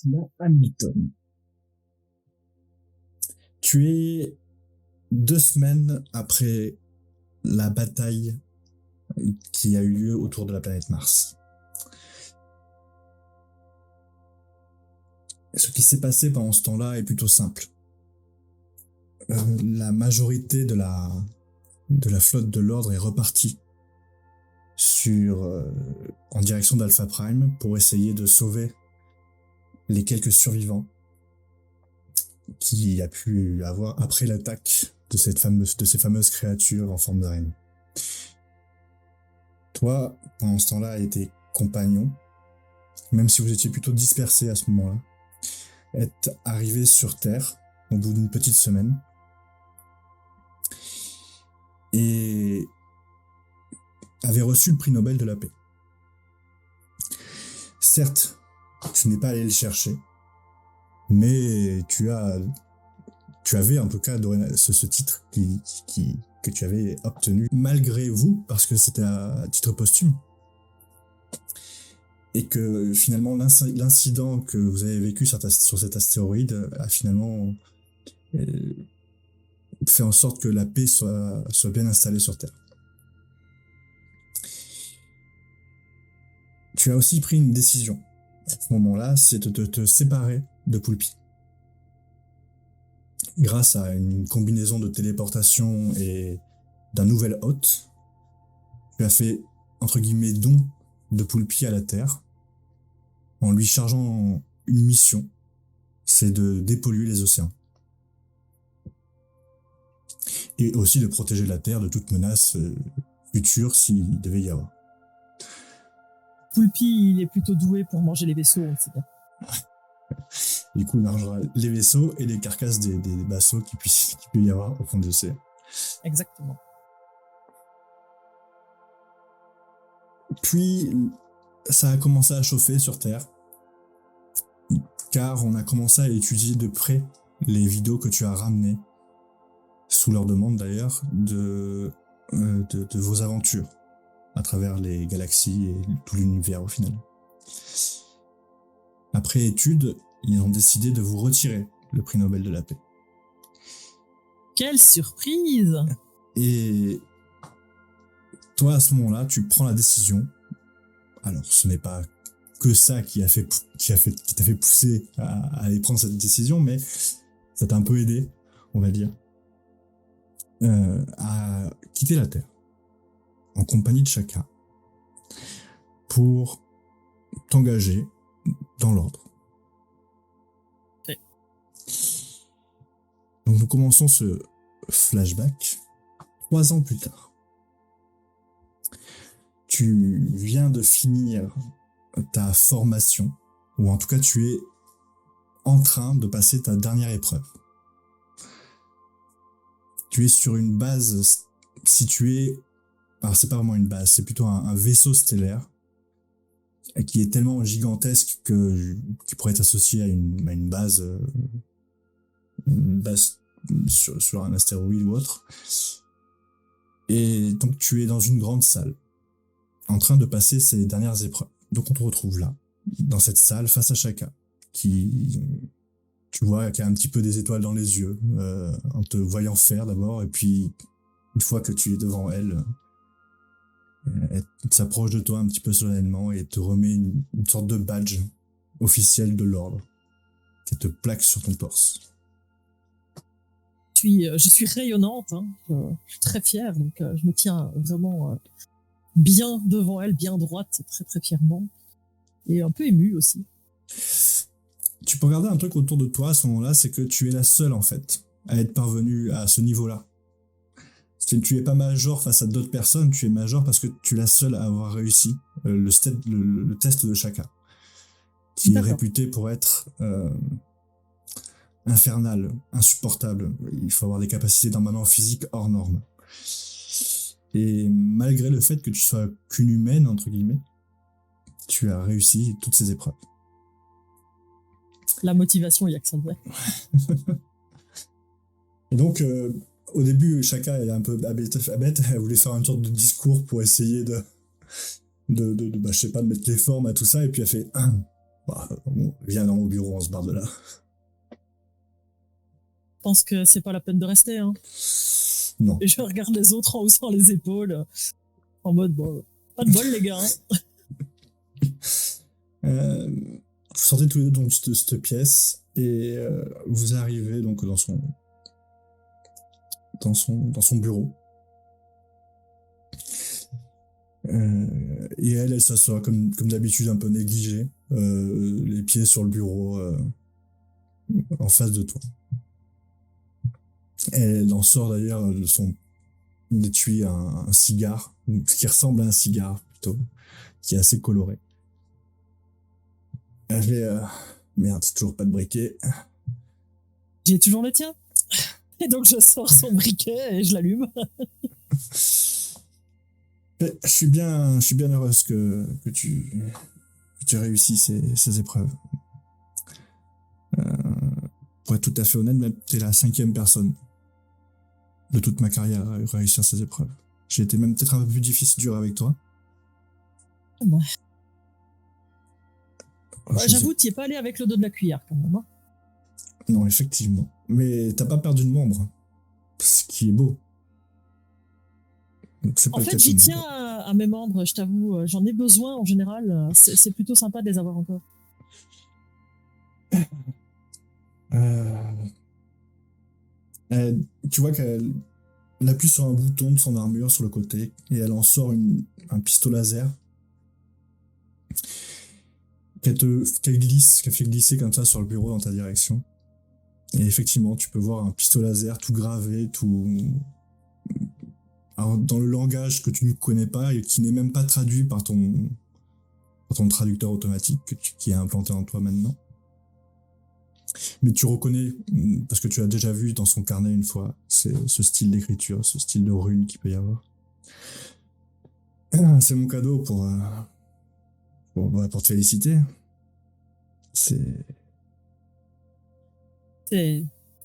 Atila Hamilton. Tu es 2 semaines après la bataille qui a eu lieu autour de la planète Mars. Ce qui s'est passé pendant ce temps-là est plutôt simple. La majorité de la flotte de l'ordre est repartie en direction d'Alpha Prime pour essayer de sauver les quelques survivants qu'il y a pu avoir après l'attaque de ces fameuses créatures en forme d'araignée. Toi, pendant ce temps-là, et tes compagnons, même si vous étiez plutôt dispersés à ce moment-là, êtes arrivés sur Terre au bout d'une petite semaine et avez reçu le prix Nobel de la paix. Certes, tu n'es pas allé le chercher, mais tu avais en tout cas ce titre que tu avais obtenu malgré vous, parce que c'était à titre posthume. Et que finalement l'incident que vous avez vécu sur cet astéroïde a finalement fait en sorte que la paix soit bien installée sur Terre. Tu as aussi pris une décision à ce moment-là, c'est de te séparer de Poulpi. Grâce à une combinaison de téléportation et d'un nouvel hôte, tu as fait, entre guillemets, don de Poulpi à la Terre, en lui chargeant une mission, c'est de dépolluer les océans. Et aussi de protéger la Terre de toute menace future s'il devait y avoir. Poulpi, il est plutôt doué pour manger les vaisseaux, on sait bien. Du coup, il mangera les vaisseaux et les carcasses des vaisseaux qu'il peut y avoir au fond des océans. Exactement. Puis, ça a commencé à chauffer sur Terre, car on a commencé à étudier de près les vidéos que tu as ramenées, sous leur demande d'ailleurs, de vos aventures à travers les galaxies et tout l'univers au final. Après étude, ils ont décidé de vous retirer le prix Nobel de la paix. Quelle surprise! Et toi, à ce moment-là, tu prends la décision. Alors, ce n'est pas que ça qui t'a fait pousser à aller prendre cette décision, mais ça t'a un peu aidé, on va dire, à quitter la Terre en compagnie de Shaka pour t'engager dans l'ordre. Oui. Donc nous commençons ce flashback 3 ans plus tard. Tu viens de finir ta formation, ou en tout cas tu es en train de passer ta dernière épreuve. Tu es sur une base située, alors c'est pas vraiment une base, c'est plutôt un vaisseau stellaire qui est tellement gigantesque qui pourrait être associé à une base sur un astéroïde ou autre. Et donc tu es dans une grande salle, en train de passer ces dernières épreuves. Donc on te retrouve là, dans cette salle, face à Shaka, qui, tu vois, qui a un petit peu des étoiles dans les yeux, en te voyant faire d'abord, et puis une fois que tu es devant elle, elle s'approche de toi un petit peu solennellement et te remet une sorte de badge officiel de l'ordre qui te plaque sur ton torse. Je suis rayonnante, hein. Je suis très fière, donc je me tiens vraiment bien devant elle, bien droite, très très fièrement, et un peu émue aussi. Tu peux regarder un truc autour de toi à ce moment-là, c'est que tu es la seule en fait à être parvenue à ce niveau-là. Tu es pas major face à d'autres personnes, tu es major parce que tu es la seule à avoir réussi le test de Shaka, qui D'accord. est réputé pour être infernal, insupportable. Il faut avoir des capacités d'emballement physique hors normes. Et malgré le fait que tu sois qu'une humaine, entre guillemets, tu as réussi toutes ces épreuves. La motivation, il n'y a que ça de vrai. Et donc, au début, Shaka est un peu bête, elle voulait faire une sorte de discours pour essayer de je sais pas, de mettre les formes à tout ça, et puis elle fait Bah, viens dans mon bureau, on se barre de là. Je pense que c'est pas la peine de rester. Hein. Non. Et je regarde les autres en haussant les épaules, en mode, bon, pas de bol, les gars. Hein. Vous sortez tous les deux donc, de cette pièce et vous arrivez donc dans son bureau. Et elle s'assoit comme d'habitude un peu négligée, les pieds sur le bureau en face de toi. Elle en sort d'ailleurs de son étui un cigare, ce qui ressemble à un cigare plutôt, qui est assez coloré. Elle fait merde, c'est toujours pas de briquet. J'ai toujours le tien. Et donc je sors son briquet et je l'allume. Je suis bien heureuse que tu réussis ces épreuves. Pour être tout à fait honnête, même t'es la 5e personne de toute ma carrière à réussir ces épreuves. J'ai été même peut-être un peu plus difficile dur avec toi. Ouais. J'avoue, t'y es pas allé avec le dos de la cuillère quand même. Hein. Non, effectivement. Mais t'as pas perdu de membre, ce qui est beau. En fait, j'y tiens à mes membres, je t'avoue. J'en ai besoin en général. C'est plutôt sympa de les avoir encore. Tu vois qu'elle appuie sur un bouton de son armure sur le côté et elle en sort un pistolet laser qu'elle fait glisser comme ça sur le bureau dans ta direction. Et effectivement, tu peux voir un pistolet laser tout gravé, alors, dans le langage que tu ne connais pas et qui n'est même pas traduit par ton traducteur automatique qui est implanté en toi maintenant. Mais tu reconnais, parce que tu as déjà vu dans son carnet une fois, ce style d'écriture, ce style de rune qu'il peut y avoir. C'est mon cadeau pour te féliciter. C'est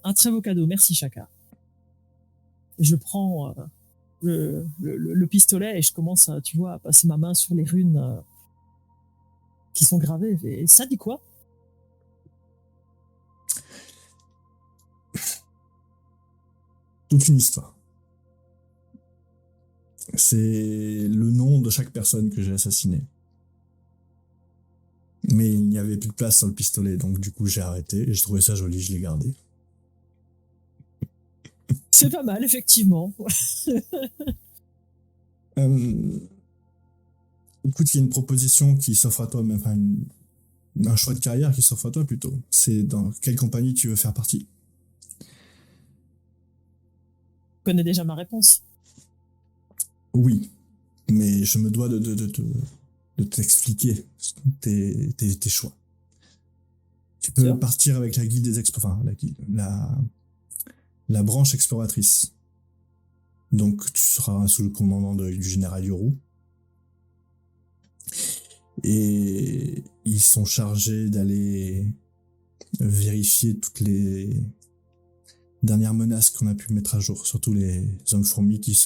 un très beau cadeau. Merci, Chaka. Je prends le pistolet et je commence, tu vois, à passer ma main sur les runes qui sont gravées. Et ça dit quoi? toute une histoire. C'est le nom de chaque personne que j'ai assassinée. Mais il n'y avait plus de place sur le pistolet, donc du coup j'ai arrêté et je trouvais ça joli, je l'ai gardé. C'est pas mal, effectivement. Écoute, il y a une proposition qui s'offre à toi, enfin un choix de carrière qui s'offre à toi plutôt. C'est dans quelle compagnie tu veux faire partie? Je connais déjà ma réponse. Oui, mais je me dois de t'expliquer tes choix. Tu peux partir avec la guilde des enfin la branche exploratrice. Donc tu seras sous le commandant du général Yoru. Et ils sont chargés d'aller vérifier toutes les dernières menaces qu'on a pu mettre à jour, surtout les hommes fourmis qui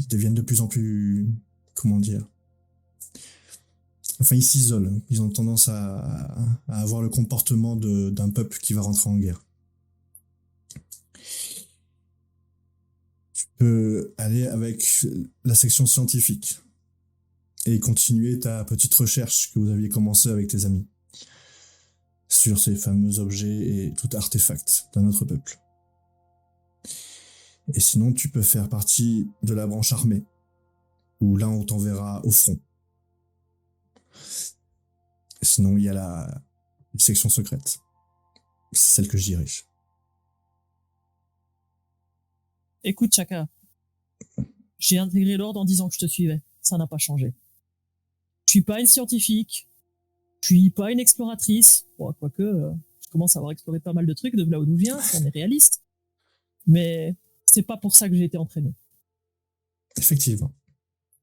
deviennent de plus en plus, comment dire, enfin ils s'isolent, ils ont tendance à avoir le comportement d'un peuple qui va rentrer en guerre. Tu peux aller avec la section scientifique et continuer ta petite recherche que vous aviez commencé avec tes amis sur ces fameux objets et tout artefact d'un autre peuple. Et sinon, tu peux faire partie de la branche armée, où là, on t'enverra au front. Sinon, il y a la section secrète. C'est celle que je dirige. Écoute, Chaka, j'ai intégré l'ordre en disant que je te suivais. Ça n'a pas changé. Je suis pas une scientifique. Je suis pas une exploratrice. Bon, quoique, je commence à avoir exploré pas mal de trucs de là où je viens, si on est réaliste. Mais c'est pas pour ça que j'ai été entraîné. Effectivement.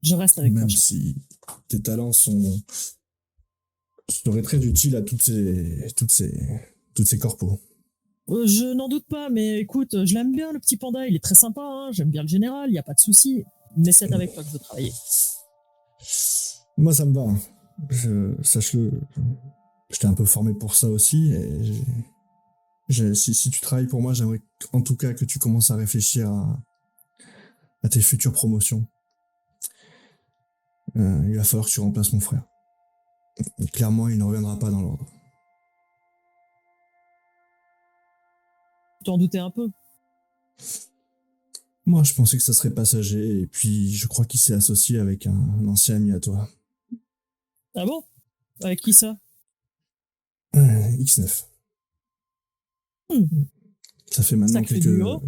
Je reste avec toi. Même si tes talents seraient très utiles à toutes ces corpos. Je n'en doute pas, mais écoute, je l'aime bien le petit panda, il est très sympa, hein, j'aime bien le général, il n'y a pas de souci. Mais c'est avec toi que je veux travailler. Moi, ça me va. Sache-le, je t'ai un peu formé pour ça aussi. Et si tu travailles pour moi, j'aimerais en tout cas que tu commences à réfléchir à tes futures promotions. Il va falloir que tu remplaces mon frère. Et clairement, il ne reviendra pas dans l'ordre. Tu t'en doutais un peu. Moi, je pensais que ça serait passager, et puis je crois qu'il s'est associé avec un ancien ami à toi. Ah bon? Avec qui ça? X9. Hmm. Ça fait maintenant Sacré quelques... duo.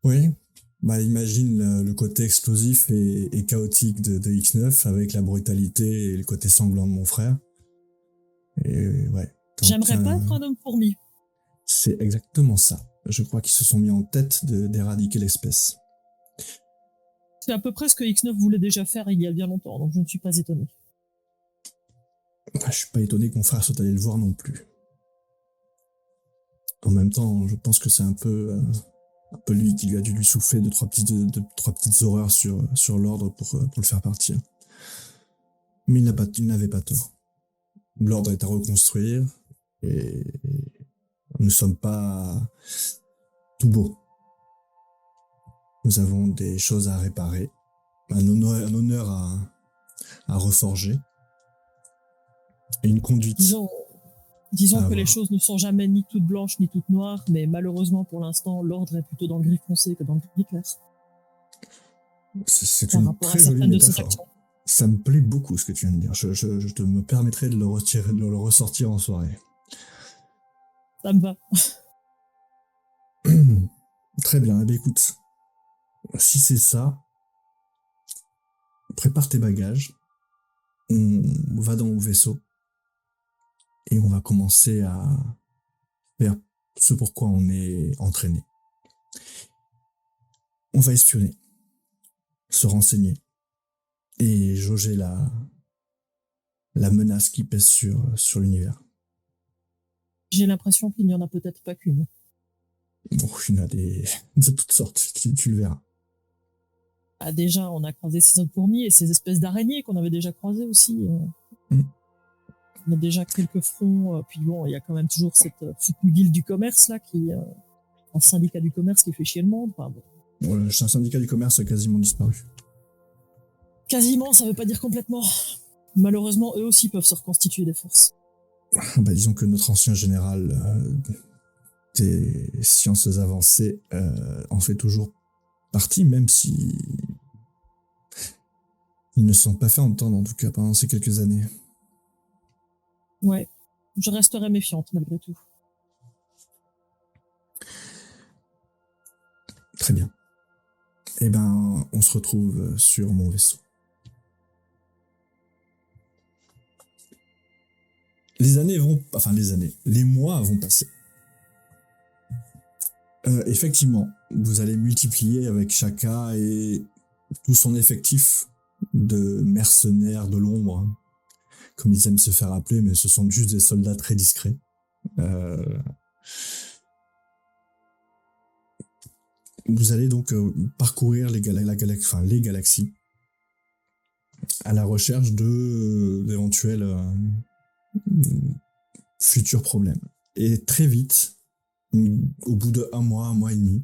Oui, bah imagine le côté explosif et chaotique de X9 avec la brutalité et le côté sanglant de mon frère. Et ouais. J'aimerais pas être un homme fourmi. C'est exactement ça. Je crois qu'ils se sont mis en tête d'éradiquer l'espèce. C'est à peu près ce que X9 voulait déjà faire il y a bien longtemps, donc je ne suis pas étonné. Je suis pas étonné que mon frère soit allé le voir non plus. En même temps, je pense que c'est un peu lui qui lui a dû lui souffler de trois petites horreurs sur l'ordre pour le faire partir. Mais il n'avait pas tort. L'ordre est à reconstruire et nous ne sommes pas tout beaux. Nous avons des choses à réparer, un honneur à reforger et une conduite. Disons que les choses ne sont jamais ni toutes blanches ni toutes noires, mais malheureusement pour l'instant, l'ordre est plutôt dans le gris foncé que dans le gris clair. C'est une très jolie métaphore. Ça me plaît beaucoup ce que tu viens de dire. Je te me permettrai de le ressortir en soirée. Ça me va. Très bien. Eh bien, écoute, si c'est ça, prépare tes bagages. On va dans mon vaisseau et on va commencer à faire ce pourquoi on est entraîné. On va espionner, se renseigner et jauger la menace qui pèse sur l'univers. J'ai l'impression qu'il n'y en a peut-être pas qu'une. Bon, il y en a de toutes sortes, tu le verras. Ah, déjà, on a croisé ces autres fourmis et ces espèces d'araignées qu'on avait déjà croisées aussi. On a déjà quelques fronts, puis bon, il y a quand même toujours cette foutue guilde du commerce là, qui un syndicat du commerce qui fait chier le monde. Enfin, bon. Bon, un syndicat du commerce a quasiment disparu. Quasiment, ça veut pas dire complètement. Malheureusement, eux aussi peuvent se reconstituer des forces. Bah, disons que notre ancien général des sciences avancées en fait toujours partie, même si ils ne se sont pas fait entendre, en tout cas pendant ces quelques années. Ouais, je resterai méfiante malgré tout. Très bien. Eh ben, on se retrouve sur mon vaisseau. Les mois vont passer. Effectivement, vous allez multiplier avec Shaka et tout son effectif de mercenaires de l'ombre, hein, comme ils aiment se faire appeler, mais ce sont juste des soldats très discrets. Vous allez donc parcourir les galaxies à la recherche d'éventuels futurs problèmes. Et très vite, au bout de un mois et demi,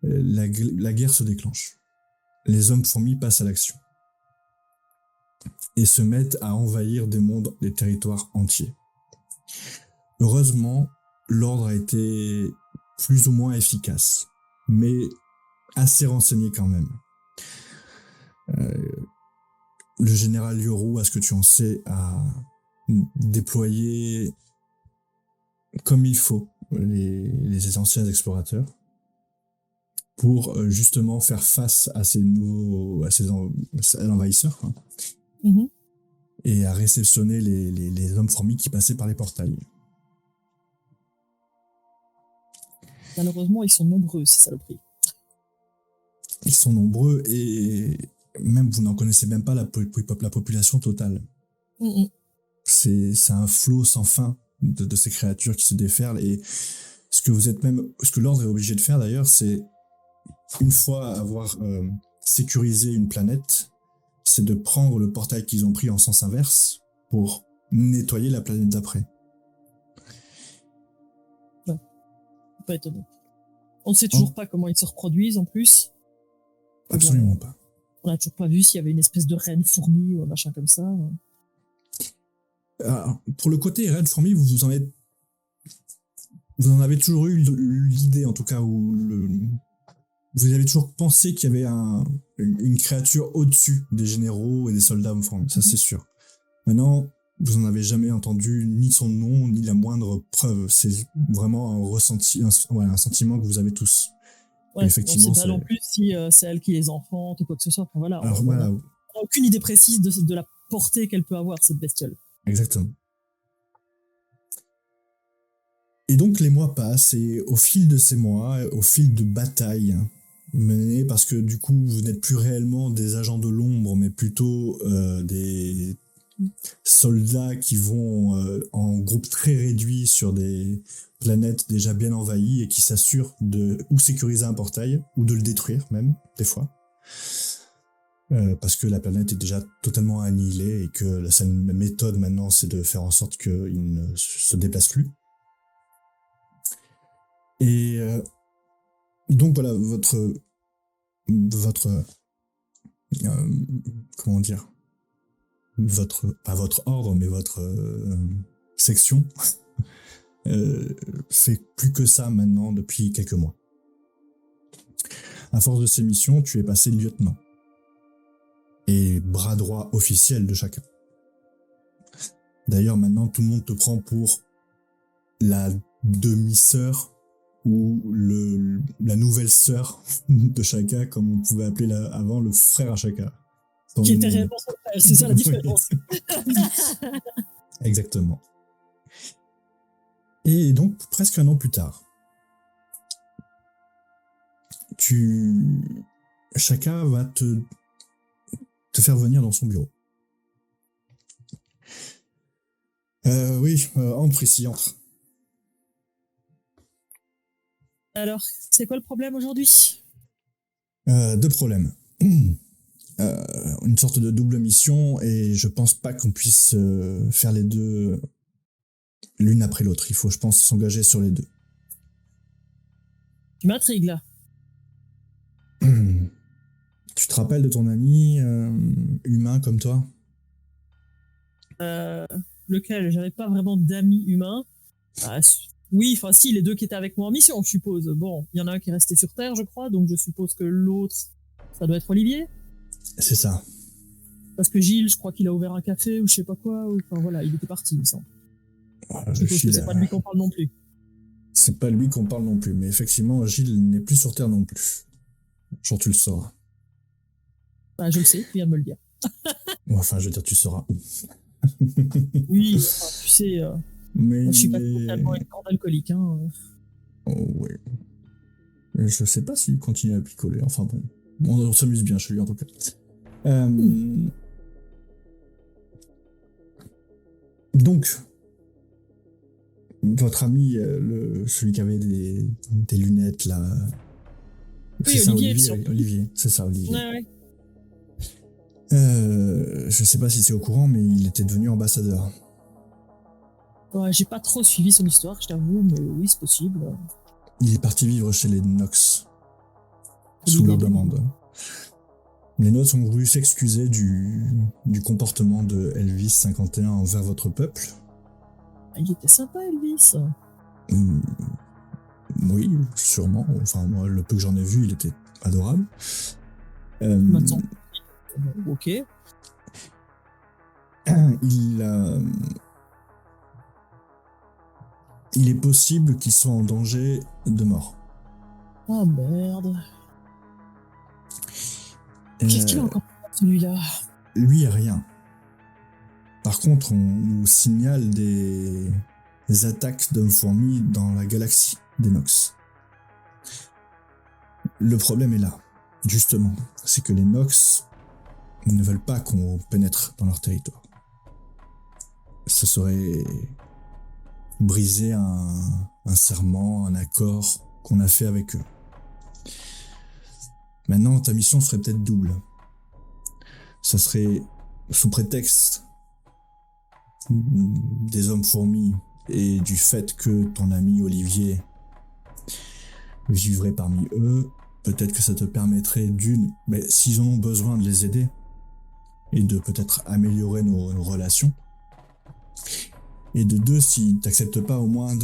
la guerre se déclenche. Les hommes fourmis passent à l'action et se mettent à envahir des territoires entiers. Heureusement, l'ordre a été plus ou moins efficace, mais assez renseigné quand même. Le général Yoru, à ce que tu en sais, a déployé comme il faut les anciens explorateurs pour justement faire face à à l'envahisseur, quoi. Mm-hmm. Et à réceptionner les hommes fourmis qui passaient par les portails. Malheureusement, ils sont nombreux, ces saloperies. Ils sont nombreux et même vous n'en connaissez même pas la population totale. Mm-hmm. C'est un flot sans fin de ces créatures qui se déferlent, et ce que l'ordre est obligé de faire d'ailleurs, c'est une fois avoir sécurisé une planète, c'est de prendre le portail qu'ils ont pris en sens inverse pour nettoyer la planète d'après. Pas étonnant. On ne sait toujours pas comment ils se reproduisent en plus. Absolument pas. On n'a toujours pas vu s'il y avait une espèce de reine fourmi ou un machin comme ça. Alors, pour le côté reine fourmi, vous en avez toujours eu l'idée, en tout cas, vous avez toujours pensé qu'il y avait une créature au-dessus des généraux et des soldats fourmis, ça c'est sûr. Maintenant, vous n'en avez jamais entendu ni son nom, ni la moindre preuve. C'est vraiment un ressenti, un sentiment que vous avez tous. Ouais, effectivement, on ne sait pas non plus si c'est elle qui les enfante ou quoi que ce soit. Enfin, voilà, alors, voilà. On n'a aucune idée précise de la portée qu'elle peut avoir, cette bestiole. Exactement. Et donc les mois passent, et au fil de ces mois, au fil de batailles menées, parce que du coup vous n'êtes plus réellement des agents de l'ombre, mais plutôt des soldats qui vont en groupe très réduit sur des planètes déjà bien envahies et qui s'assurent de ou sécuriser un portail, ou de le détruire même, des fois. Parce que la planète est déjà totalement annihilée et que la seule méthode maintenant c'est de faire en sorte qu'il ne se déplace plus. Et donc voilà, votre comment dire, pas votre ordre, mais votre section fait plus que ça maintenant depuis quelques mois. À force de ces missions, tu es passé lieutenant et bras droit officiel de chacun. D'ailleurs, maintenant, tout le monde te prend pour la demi-sœur ou la nouvelle sœur de chacun, comme on pouvait appeler avant le frère à chacun. Qui était réellement son frère, c'est ça la différence. Exactement. Et donc, presque un an plus tard, chacun va te faire venir dans son bureau. Oui, entre ici, entre. Alors, c'est quoi le problème aujourd'hui ? Deux problèmes. Une sorte de double mission, et je pense pas qu'on puisse faire les deux l'une après l'autre. Il faut, je pense, s'engager sur les deux. Tu m'intrigues là. Tu te rappelles de ton ami humain comme toi ? Lequel ? J'avais pas vraiment d'amis humains. Oui, enfin si, les deux qui étaient avec moi en mission, je suppose. Bon, il y en a un qui est resté sur Terre, je crois, donc je suppose que l'autre, ça doit être Olivier. C'est ça. Parce que Gilles, je crois qu'il a ouvert un café ou je sais pas quoi, enfin voilà, il était parti, il me semble. Je suppose que c'est pas de lui qu'on parle non plus. C'est pas lui qu'on parle non plus, mais effectivement, Gilles n'est plus sur Terre non plus. Genre, tu le sauras. Bah, je le sais, tu viens de me le dire. Enfin, je veux dire, tu sauras. Oui, enfin, tu sais, mais moi, je suis pas totalement une grande alcoolique. Hein. Oh, ouais. Je sais pas s'il continue à picoler. Enfin bon, on s'amuse bien chez lui en tout cas. Donc, votre ami, celui qui avait des lunettes là. Oui, c'est Olivier. Ça, Olivier, c'est ça, Olivier. Ouais. Je sais pas si c'est au courant, mais il était devenu ambassadeur. Ouais, j'ai pas trop suivi son histoire, je t'avoue, mais oui, c'est possible. Il est parti vivre chez les Nox, sous leur demande. Les Nox ont voulu s'excuser du comportement de Elvis 51 envers votre peuple. Il était sympa, Elvis. Oui, sûrement. Enfin, moi, le peu que j'en ai vu, il était adorable. Maintenant. Ok. Il est possible qu'il soit en danger de mort. Oh merde. Qu'est-ce qu'il a encore fait, celui-là ? Lui, rien. Par contre, on nous signale des attaques d'hommes fourmis dans la galaxie des Nox. Le problème est là, justement. C'est que les Nox ne veulent pas qu'on pénètre dans leur territoire. Ce serait briser un serment, un accord qu'on a fait avec eux. Maintenant, ta mission serait peut-être double. ça serait sous prétexte des hommes fourmis et du fait que ton ami Olivier vivrait parmi eux, peut-être que ça te permettrait mais s'ils en ont besoin de les aider et de peut-être améliorer nos relations, et de deux, si t'acceptes pas au moins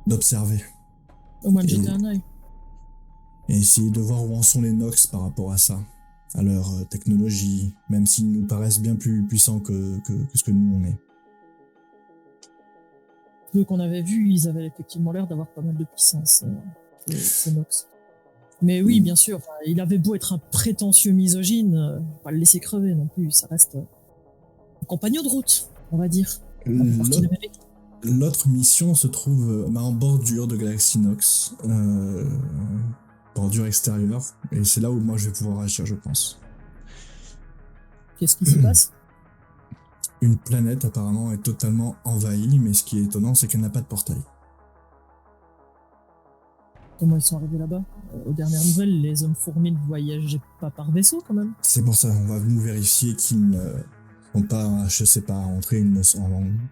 d'observer. Au moins de jeter un œil. Et essayer de voir où en sont les Nox par rapport à ça, à leur technologie, même s'ils nous paraissent bien plus puissants que ce que nous on est. Ceux qu'on avait vus, ils avaient effectivement l'air d'avoir pas mal de puissance, ces Nox. Mais oui, bien sûr, il avait beau être un prétentieux misogyne, pas le laisser crever non plus, ça reste un compagnon de route, on va dire. L'autre mission se trouve en bordure de Galaxy Nox, bordure extérieure, et c'est là où moi je vais pouvoir agir, je pense. Qu'est-ce qui s'y passe? Une planète apparemment est totalement envahie, mais ce qui est étonnant, c'est qu'elle n'a pas de portail. Comment ils sont arrivés là-bas? Aux dernières nouvelles, les hommes fourmis ne voyageaient pas par vaisseau quand même. C'est pour ça, on va nous vérifier qu'ils ne sont pas, je sais pas, entrés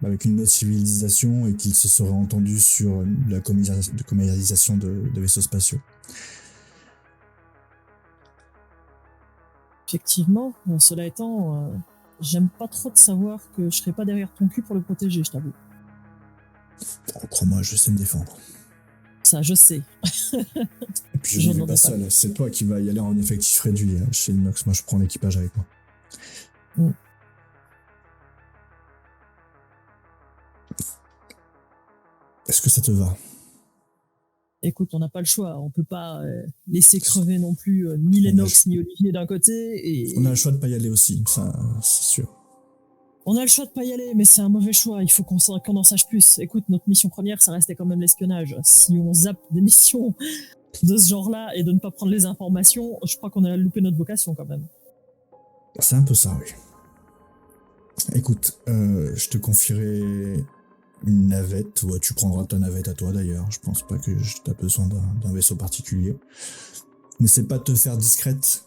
avec une autre civilisation et qu'ils se seraient entendus sur la commercialisation de vaisseaux spatiaux. Effectivement, cela étant, j'aime pas trop de savoir que je serai pas derrière ton cul pour le protéger, je t'avoue. Oh, crois-moi, je sais me défendre. Ça, je sais. Et puis je ne vais pas seul, c'est toi qui vas y aller en effectif réduit chez Nox, moi je prends l'équipage avec moi. Mm. Est-ce que ça te va? Écoute, on n'a pas le choix, on peut pas laisser crever non plus ni les Nox ni Olivier d'un côté. Et... On a le choix de pas y aller aussi, ça c'est sûr. On a le choix de pas y aller, mais c'est un mauvais choix, il faut qu'on en sache plus. Écoute, notre mission première, ça restait quand même l'espionnage. Si on zappe des missions de ce genre-là et de ne pas prendre les informations, je crois qu'on a loupé notre vocation quand même. C'est un peu ça, oui. Écoute, je te confierai une navette, ouais, tu prendras ta navette à toi d'ailleurs, je pense pas que t'as besoin d'un vaisseau particulier. N'essaie pas de te faire discrète,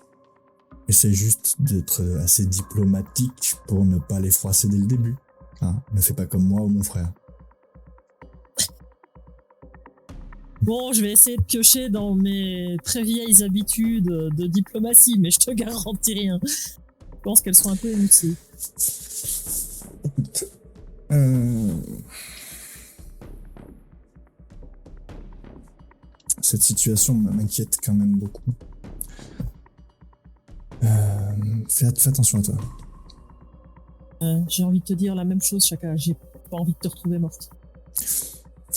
essaie juste d'être assez diplomatique pour ne pas les froisser dès le début. Hein, ne fais pas comme moi ou mon frère. Bon, je vais essayer de piocher dans mes très vieilles habitudes de diplomatie, mais je te garantis rien. Je pense qu'elles sont un peu inutiles. Cette situation m'inquiète quand même beaucoup. Fais attention à toi. J'ai envie de te dire la même chose, Chaka. J'ai pas envie de te retrouver morte.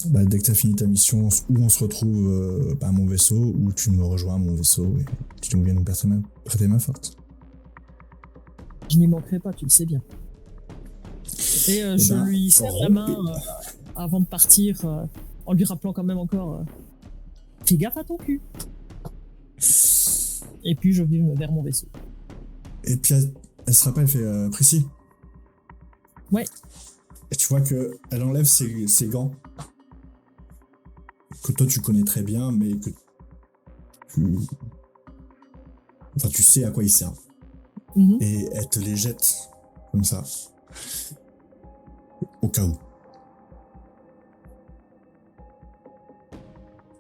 Bah, dès que t'as fini ta mission, où on se retrouve à mon vaisseau, ou tu me rejoins à mon vaisseau et tu viens nous prêter main forte. Je n'y manquerai pas, tu le sais bien. Et je lui serre la main avant de partir, en lui rappelant quand même encore fais gaffe à ton cul. Et puis je vais vers mon vaisseau. Et puis elle se rappelle, fait Prissy. Ouais. Et tu vois que elle enlève ses gants. Que toi tu connais très bien, mais que tu sais à quoi ils servent. Mm-hmm. Et elle te les jette comme ça. Au cas où.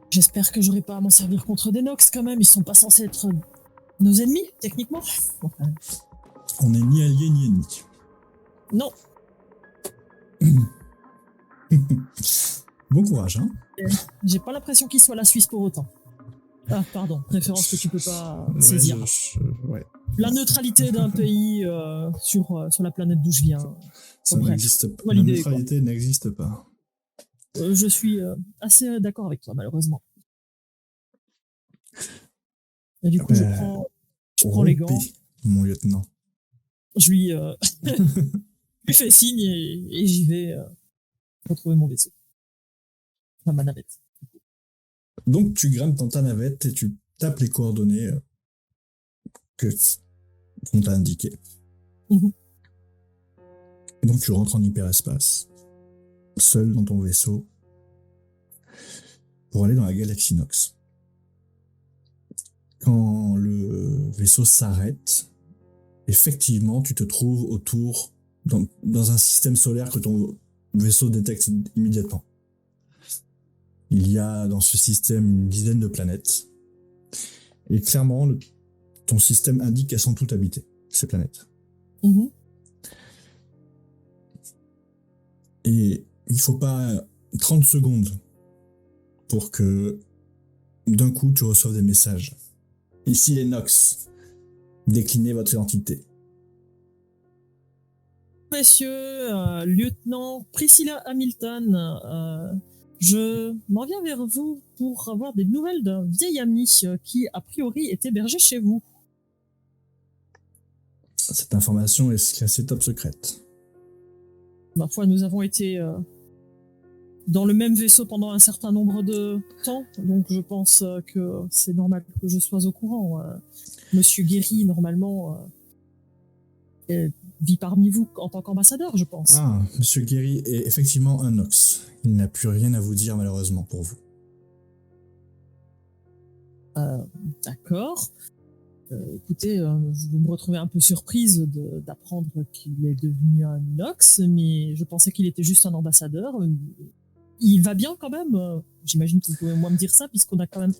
J'espère que j'aurai pas à m'en servir contre des Nox quand même. Ils sont pas censés être nos ennemis, techniquement. Enfin... On n'est ni alliés ni ennemis. Non. Bon courage, hein. J'ai pas l'impression qu'il soit la Suisse pour autant. Ah, pardon, préférence que tu peux pas saisir. Ouais. La neutralité d'un pays sur la planète d'où je viens. Ça n'existe pas. La neutralité n'existe pas. Je suis assez d'accord avec toi, malheureusement. Et du coup, je prends les gants. Mon lieutenant. Je lui fais signe et j'y vais retrouver mon vaisseau. Enfin, ma navette. Donc, tu grimpes dans ta navette et tu tapes les coordonnées qu'on t'a indiquées. Mm-hmm. Et donc, tu rentres en hyperespace, seul dans ton vaisseau, pour aller dans la galaxie Nox. Quand le vaisseau s'arrête, effectivement, tu te trouves dans un système solaire que ton vaisseau détecte immédiatement. Il y a dans ce système une dizaine de planètes. Et clairement, ton système indique qu'elles sont toutes habitées, ces planètes. Mhm. Et il faut pas 30 secondes pour que d'un coup tu reçoives des messages. Ici les Nox, déclinez votre identité. Messieurs, lieutenant Priscilla Hamilton, je m'en viens vers vous pour avoir des nouvelles d'un vieil ami qui, a priori, est hébergé chez vous. Cette information est classée top secrète. Ma foi, nous avons été dans le même vaisseau pendant un certain nombre de temps, donc je pense que c'est normal que je sois au courant. Monsieur Guéry, normalement, vit parmi vous en tant qu'ambassadeur, je pense. Ah, Monsieur Guéry est effectivement un Nox. Il n'a plus rien à vous dire malheureusement pour vous. D'accord. Écoutez, vous me retrouvez un peu surprise d'apprendre qu'il est devenu un Nox, mais je pensais qu'il était juste un ambassadeur. Il va bien quand même. J'imagine que vous pouvez moins me dire ça, puisqu'on a quand même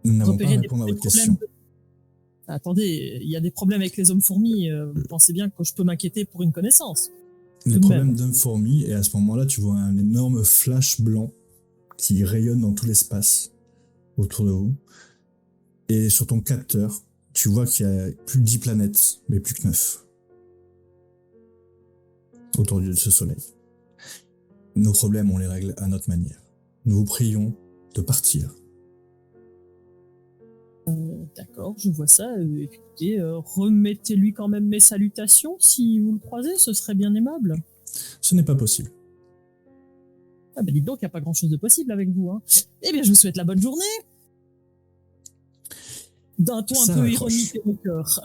Nous n'avons pas à repéré répondre à votre problèmes. question. Attendez, il y a des problèmes avec les hommes fourmis. Vous pensez bien que je peux m'inquiéter pour une connaissance. Les Tout de problèmes même. d'hommes fourmis, et à ce moment-là, tu vois un énorme flash blanc qui rayonne dans tout l'espace autour de vous. Et sur ton capteur, tu vois qu'il y a plus de 10 planètes, mais plus que 9 autour de ce soleil. Nos problèmes, on les règle à notre manière. Nous vous prions de partir. D'accord, je vois ça. Écoutez, remettez-lui quand même mes salutations si vous le croisez, ce serait bien aimable. Ce n'est pas possible. Ah ben dites donc, il n'y a pas grand-chose de possible avec vous. Hein. Eh bien, je vous souhaite la bonne journée. D'un ton Ça un peu raccroche. ironique et moqueur.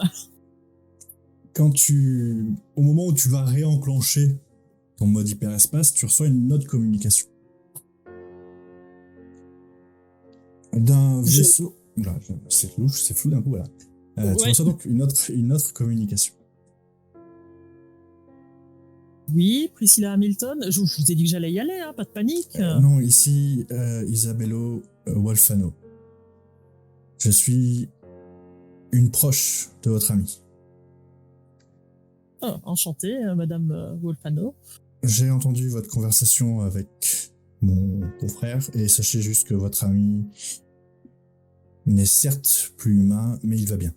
Au moment où tu vas réenclencher ton mode hyperespace, tu reçois une autre communication. D'un vaisseau. Oula, c'est louche, c'est flou d'un coup, voilà. Tu Ouais. reçois donc une autre communication. Oui, Priscilla Hamilton, je vous ai dit que j'allais y aller, hein, pas de panique. Non, ici, Isabello Wolfano. Je suis une proche de votre amie. Oh, enchantée, Madame Wolfano. J'ai entendu votre conversation avec mon confrère et sachez juste que votre ami n'est certes plus humain, mais il va bien.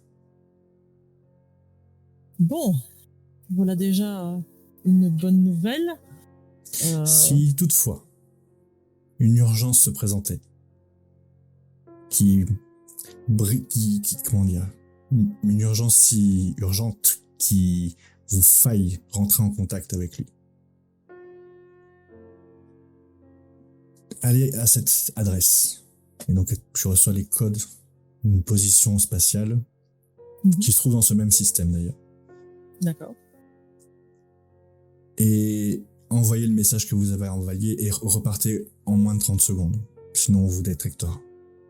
Bon, voilà déjà une bonne nouvelle. Si toutefois une urgence se présentait, comment dire, une urgence si urgente qui vous faille rentrer en contact avec lui, allez à cette adresse. Et donc tu reçois les codes d'une position spatiale qui se trouve dans ce même système d'ailleurs. D'accord. Et envoyez le message que vous avez envoyé et repartez en moins de 30 secondes. Sinon on vous détectera.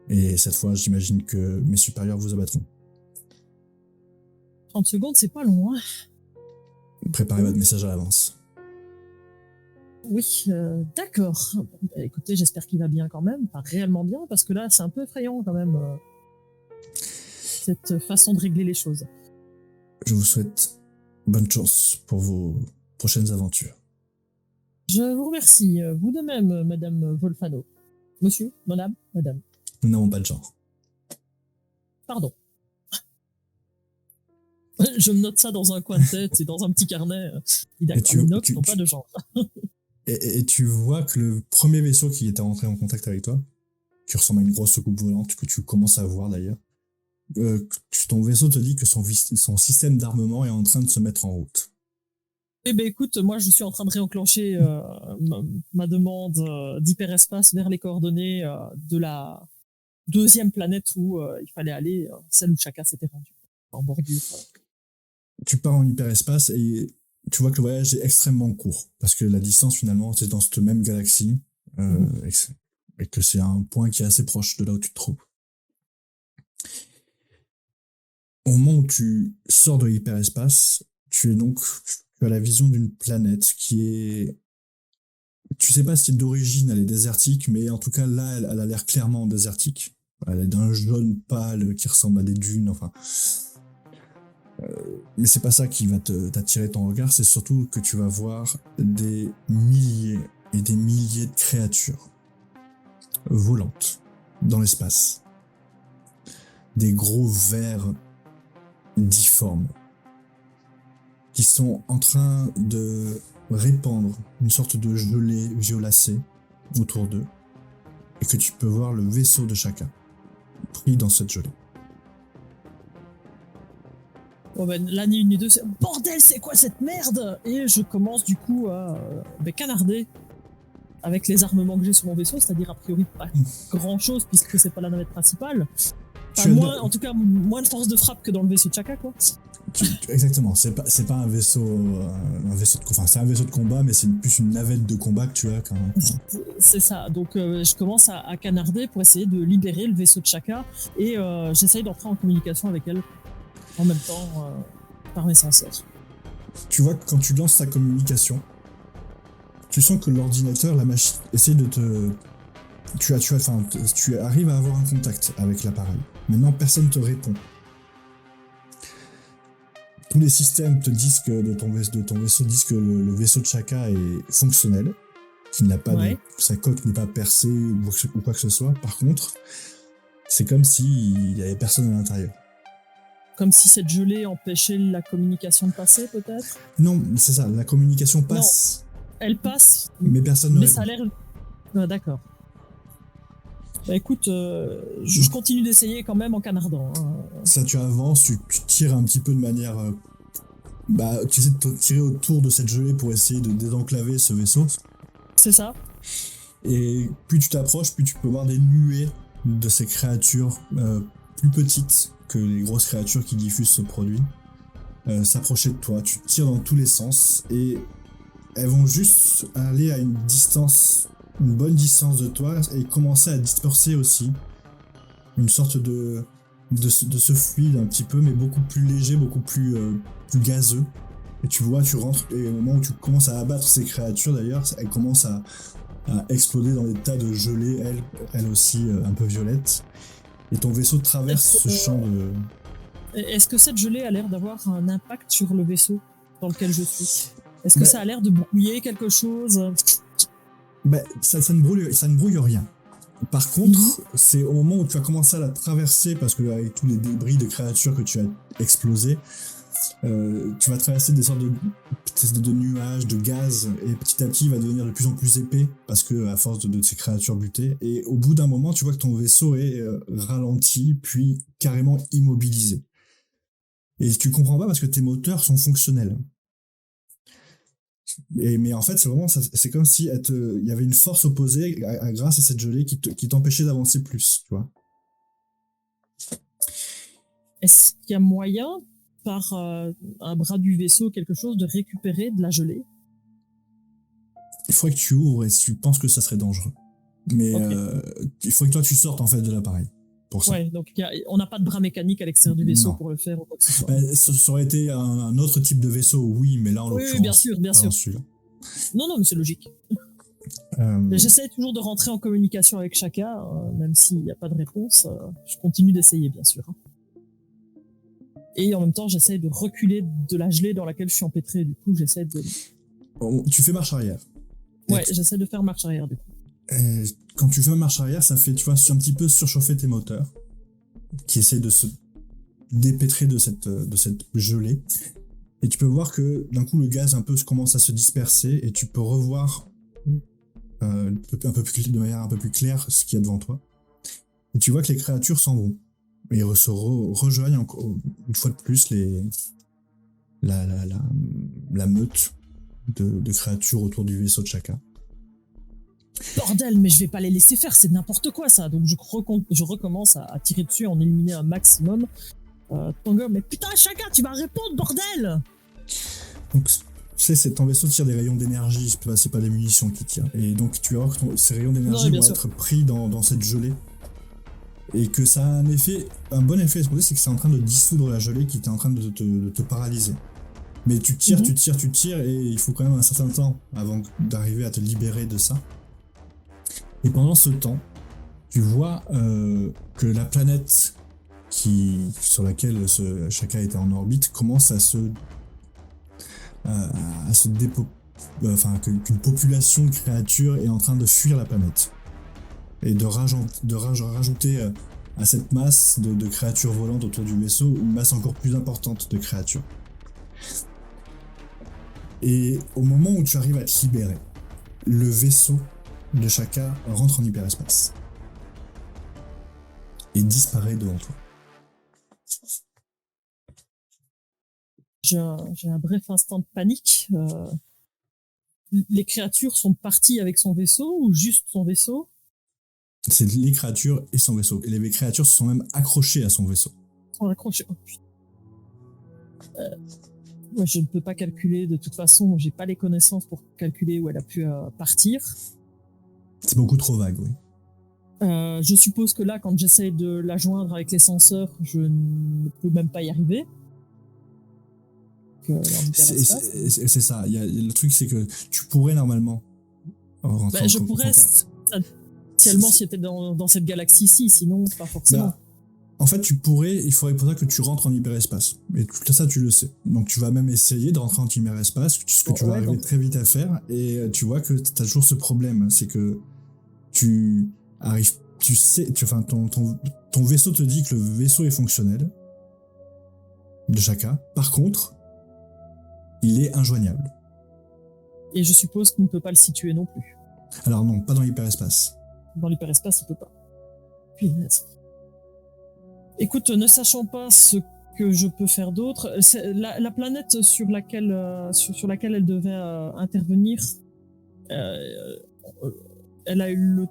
Et cette fois, j'imagine que mes supérieurs vous abattront. 30 secondes, c'est pas long, hein. Préparez votre message à l'avance. Oui, d'accord. Bon, bah, écoutez, j'espère qu'il va bien quand même, pas réellement bien, parce que là, c'est un peu effrayant quand même, cette façon de régler les choses. Je vous souhaite bonne chance pour vos prochaines aventures. Je vous remercie, vous de même, Madame Wolfano. Monsieur, madame, madame. Nous n'avons pas de genre. Pardon. Je me note ça dans un coin de tête et dans un petit carnet. D'accord, les Nox n'ont pas de genre. Et tu vois que le premier vaisseau qui était entré en contact avec toi, qui ressemble à une grosse soucoupe volante, que tu commences à voir d'ailleurs, ton vaisseau te dit que son système d'armement est en train de se mettre en route. Eh ben écoute, moi je suis en train de réenclencher ma demande d'hyperespace vers les coordonnées de la deuxième planète où il fallait aller, celle où Chaka s'était rendu, en bordure. Tu pars en hyperespace et tu vois que le voyage est extrêmement court, parce que la distance finalement c'est dans cette même galaxie, et que c'est un point qui est assez proche de là où tu te trouves. au moment où tu sors de l'hyperespace, tu as la vision d'une planète qui est, tu sais pas si d'origine elle est désertique, mais en tout cas là, elle a l'air clairement désertique. Elle est d'un jaune pâle qui ressemble à des dunes, enfin. Mais c'est pas ça qui va t'attirer ton regard, c'est surtout que tu vas voir des milliers et des milliers de créatures volantes dans l'espace. Des gros vers difformes qui sont en train de répandre une sorte de gelée violacée autour d'eux et que tu peux voir le vaisseau de chacun pris dans cette gelée. Bon ben, là, ni une ni deux, c'est bordel, c'est quoi cette merde? Et je commence du coup à canarder avec les armements que j'ai sur mon vaisseau, c'est-à-dire a priori pas grand chose puisque c'est pas la navette principale. Enfin, en tout cas, moins de force de frappe que dans le vaisseau de Chaka, quoi. Exactement, c'est pas un vaisseau de combat, c'est un vaisseau de combat, mais c'est plus une navette de combat que tu as quand même. C'est ça, donc je commence à canarder pour essayer de libérer le vaisseau de Chaka et j'essaye d'entrer en communication avec elle en même temps par mes senseurs. Tu vois que quand tu lances ta communication, tu sens que l'ordinateur, la machine, essaie de te... Tu arrives à avoir un contact avec l'appareil. Maintenant, personne te répond. Tous les systèmes te disent que de ton vaisseau disent que le vaisseau de Chaka est fonctionnel, qu'il n'a pas sa coque n'est pas percée ou quoi que ce soit. Par contre, c'est comme s'il y avait personne à l'intérieur. Comme si cette gelée empêchait la communication de passer, peut-être? Non, c'est ça, la communication passe. Non, elle passe, mais personne ne répond. Ça a l'air... Ah, d'accord. Bah écoute, je continue d'essayer quand même en canardant. Ça, tu avances, tu tires un petit peu de manière... tu essaies de te tirer autour de cette gelée pour essayer de désenclaver ce vaisseau. C'est ça. Et plus tu t'approches, plus tu peux voir des nuées de ces créatures plus petites que les grosses créatures qui diffusent ce produit s'approcher de toi. Tu tires dans tous les sens et elles vont juste aller à une bonne distance de toi et commencer à disperser aussi une sorte de ce fluide un petit peu, mais beaucoup plus léger, beaucoup plus gazeux. Et tu vois, tu rentres, et au moment où tu commences à abattre ces créatures d'ailleurs, elles commencent à exploser dans des tas de gelées, elles aussi un peu violettes. Et ton vaisseau traverse ce champ de... Est-ce que cette gelée a l'air d'avoir un impact sur le vaisseau dans lequel je suis? Est-ce que ça a l'air de brouiller quelque chose? Ça ne brouille rien. Par contre, c'est au moment où tu as commencé à la traverser, parce que avec tous les débris de créatures que tu as explosés, tu vas traverser des sortes de nuages, de gaz, et petit à petit il va devenir de plus en plus épais, parce que à force de ces créatures butées, et au bout d'un moment tu vois que ton vaisseau est ralenti, puis carrément immobilisé. Et tu comprends pas parce que tes moteurs sont fonctionnels. Mais en fait, c'est vraiment ça, c'est comme si il y avait une force opposée grâce à cette gelée qui t'empêchait d'avancer plus, tu vois. Est-ce qu'il y a moyen, par un bras du vaisseau, quelque chose, de récupérer de la gelée? Il faudrait que tu ouvres et tu penses que ça serait dangereux. Mais il faut que toi tu sortes en fait de l'appareil. Pour ça. Ouais, donc on n'a pas de bras mécanique à l'extérieur du vaisseau pour le faire ou quoi que ce soit. Ça aurait été un autre type de vaisseau, oui, mais là en l'occurrence. Oui, bien sûr. Celui-là. Non, mais c'est logique. J'essaie toujours de rentrer en communication avec Chaka, même s'il n'y a pas de réponse. Je continue d'essayer, bien sûr. Et en même temps, j'essaie de reculer de la gelée dans laquelle je suis empêtré. Du coup, j'essaie de... Tu fais marche arrière. Ouais, j'essaie de faire marche arrière, du coup. Quand tu fais marche arrière, ça fait, tu vois, un petit peu surchauffer tes moteurs, qui essayent de se dépêtrer de cette gelée. Et tu peux voir que d'un coup le gaz un peu commence à se disperser et tu peux revoir de manière un peu plus claire ce qu'il y a devant toi. Et tu vois que les créatures s'en vont. Et se rejoignent encore une fois de plus la meute de créatures autour du vaisseau de Chaka. Bordel, mais je vais pas les laisser faire, c'est n'importe quoi ça. Donc je recommence à tirer dessus, en éliminer un maximum. Tango, mais putain Chaka, tu vas répondre, bordel! Donc tu sais, ton vaisseau tire des rayons d'énergie, c'est pas des munitions qui tirent. Et donc tu vas voir que ces rayons d'énergie vont être pris dans cette gelée. Et que ça a un bon effet escompté, c'est que c'est en train de dissoudre la gelée qui était en train de te paralyser. Mais tu tires, tu tires, tu tires, et il faut quand même un certain temps avant d'arriver à te libérer de ça. Et pendant ce temps, tu vois que la planète sur laquelle ce Shaka était en orbite commence à se qu'une population de créatures est en train de fuir la planète. Et de rajouter à cette masse de créatures volantes autour du vaisseau une masse encore plus importante de créatures. Et au moment où tu arrives à te libérer, le vaisseau de Shaka rentre en hyperespace et disparaît devant toi. J'ai un bref instant de panique. Les créatures sont parties avec son vaisseau ou juste son vaisseau? C'est les créatures et son vaisseau. Et les créatures se sont même accrochées à son vaisseau. Sont accrochées. Oh, putain. Ouais, je ne peux pas calculer de toute façon. J'ai pas les connaissances pour calculer où elle a pu partir. C'est beaucoup trop vague, oui. Je suppose que là, quand j'essaye de la joindre avec les senseurs, je ne peux même pas y arriver. C'est ça. Le truc, c'est que tu pourrais normalement rentrer je pourrais potentiellement si c'était dans cette galaxie-ci, sinon pas forcément. En fait, tu pourrais, il faudrait pour ça que tu rentres en hyperespace. Et tout ça, tu le sais. Donc, tu vas même essayer de rentrer en hyperespace, ce que tu vas arriver très vite à faire. Et tu vois que tu as toujours ce problème. C'est que tu arrives, ton vaisseau te dit que le vaisseau est fonctionnel de Shaka. Par contre, il est injoignable. Et je suppose qu'on ne peut pas le situer non plus. Alors non, pas dans l'hyperespace. Dans l'hyperespace, il peut pas. Punaise. Écoute, ne sachant pas ce que je peux faire d'autre, la planète sur laquelle elle devait intervenir, elle a eu le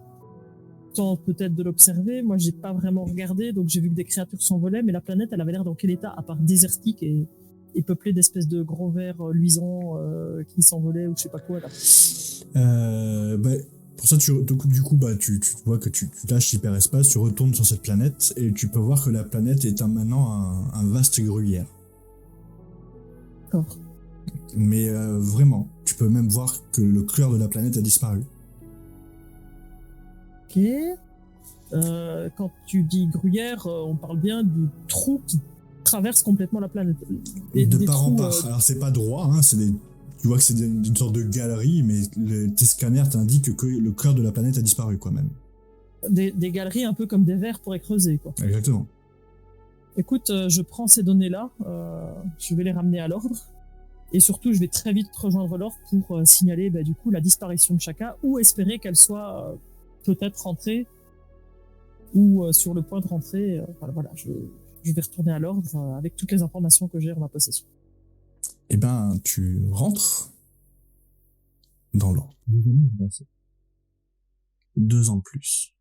temps peut-être de l'observer. Moi, j'ai pas vraiment regardé, donc j'ai vu que des créatures s'envolaient, mais la planète, elle avait l'air dans quel état, à part désertique et peuplée d'espèces de grands vers luisants qui s'envolaient ou je sais pas quoi là. Pour ça, tu vois que tu lâches l'hyperespace, tu retournes sur cette planète et tu peux voir que la planète est maintenant un vaste gruyère. D'accord. Mais vraiment, tu peux même voir que le cœur de la planète a disparu. Ok. Quand tu dis gruyère, on parle bien de trous qui traversent complètement la planète. Et de part en part. Alors c'est pas droit, hein, tu vois que c'est une sorte de galerie, mais tes scanners t'indiquent que le cœur de la planète a disparu, quoi, même. Des galeries un peu comme des verres pour creuser, quoi. Exactement. Écoute, je prends ces données-là, je vais les ramener à l'ordre, et surtout, je vais très vite rejoindre l'ordre pour signaler, du coup, la disparition de Shaka, ou espérer qu'elle soit peut-être rentrée, ou sur le point de rentrer. Voilà, je vais retourner à l'ordre avec toutes les informations que j'ai en ma possession. Eh ben, tu rentres dans l'ordre. 2 ans de plus.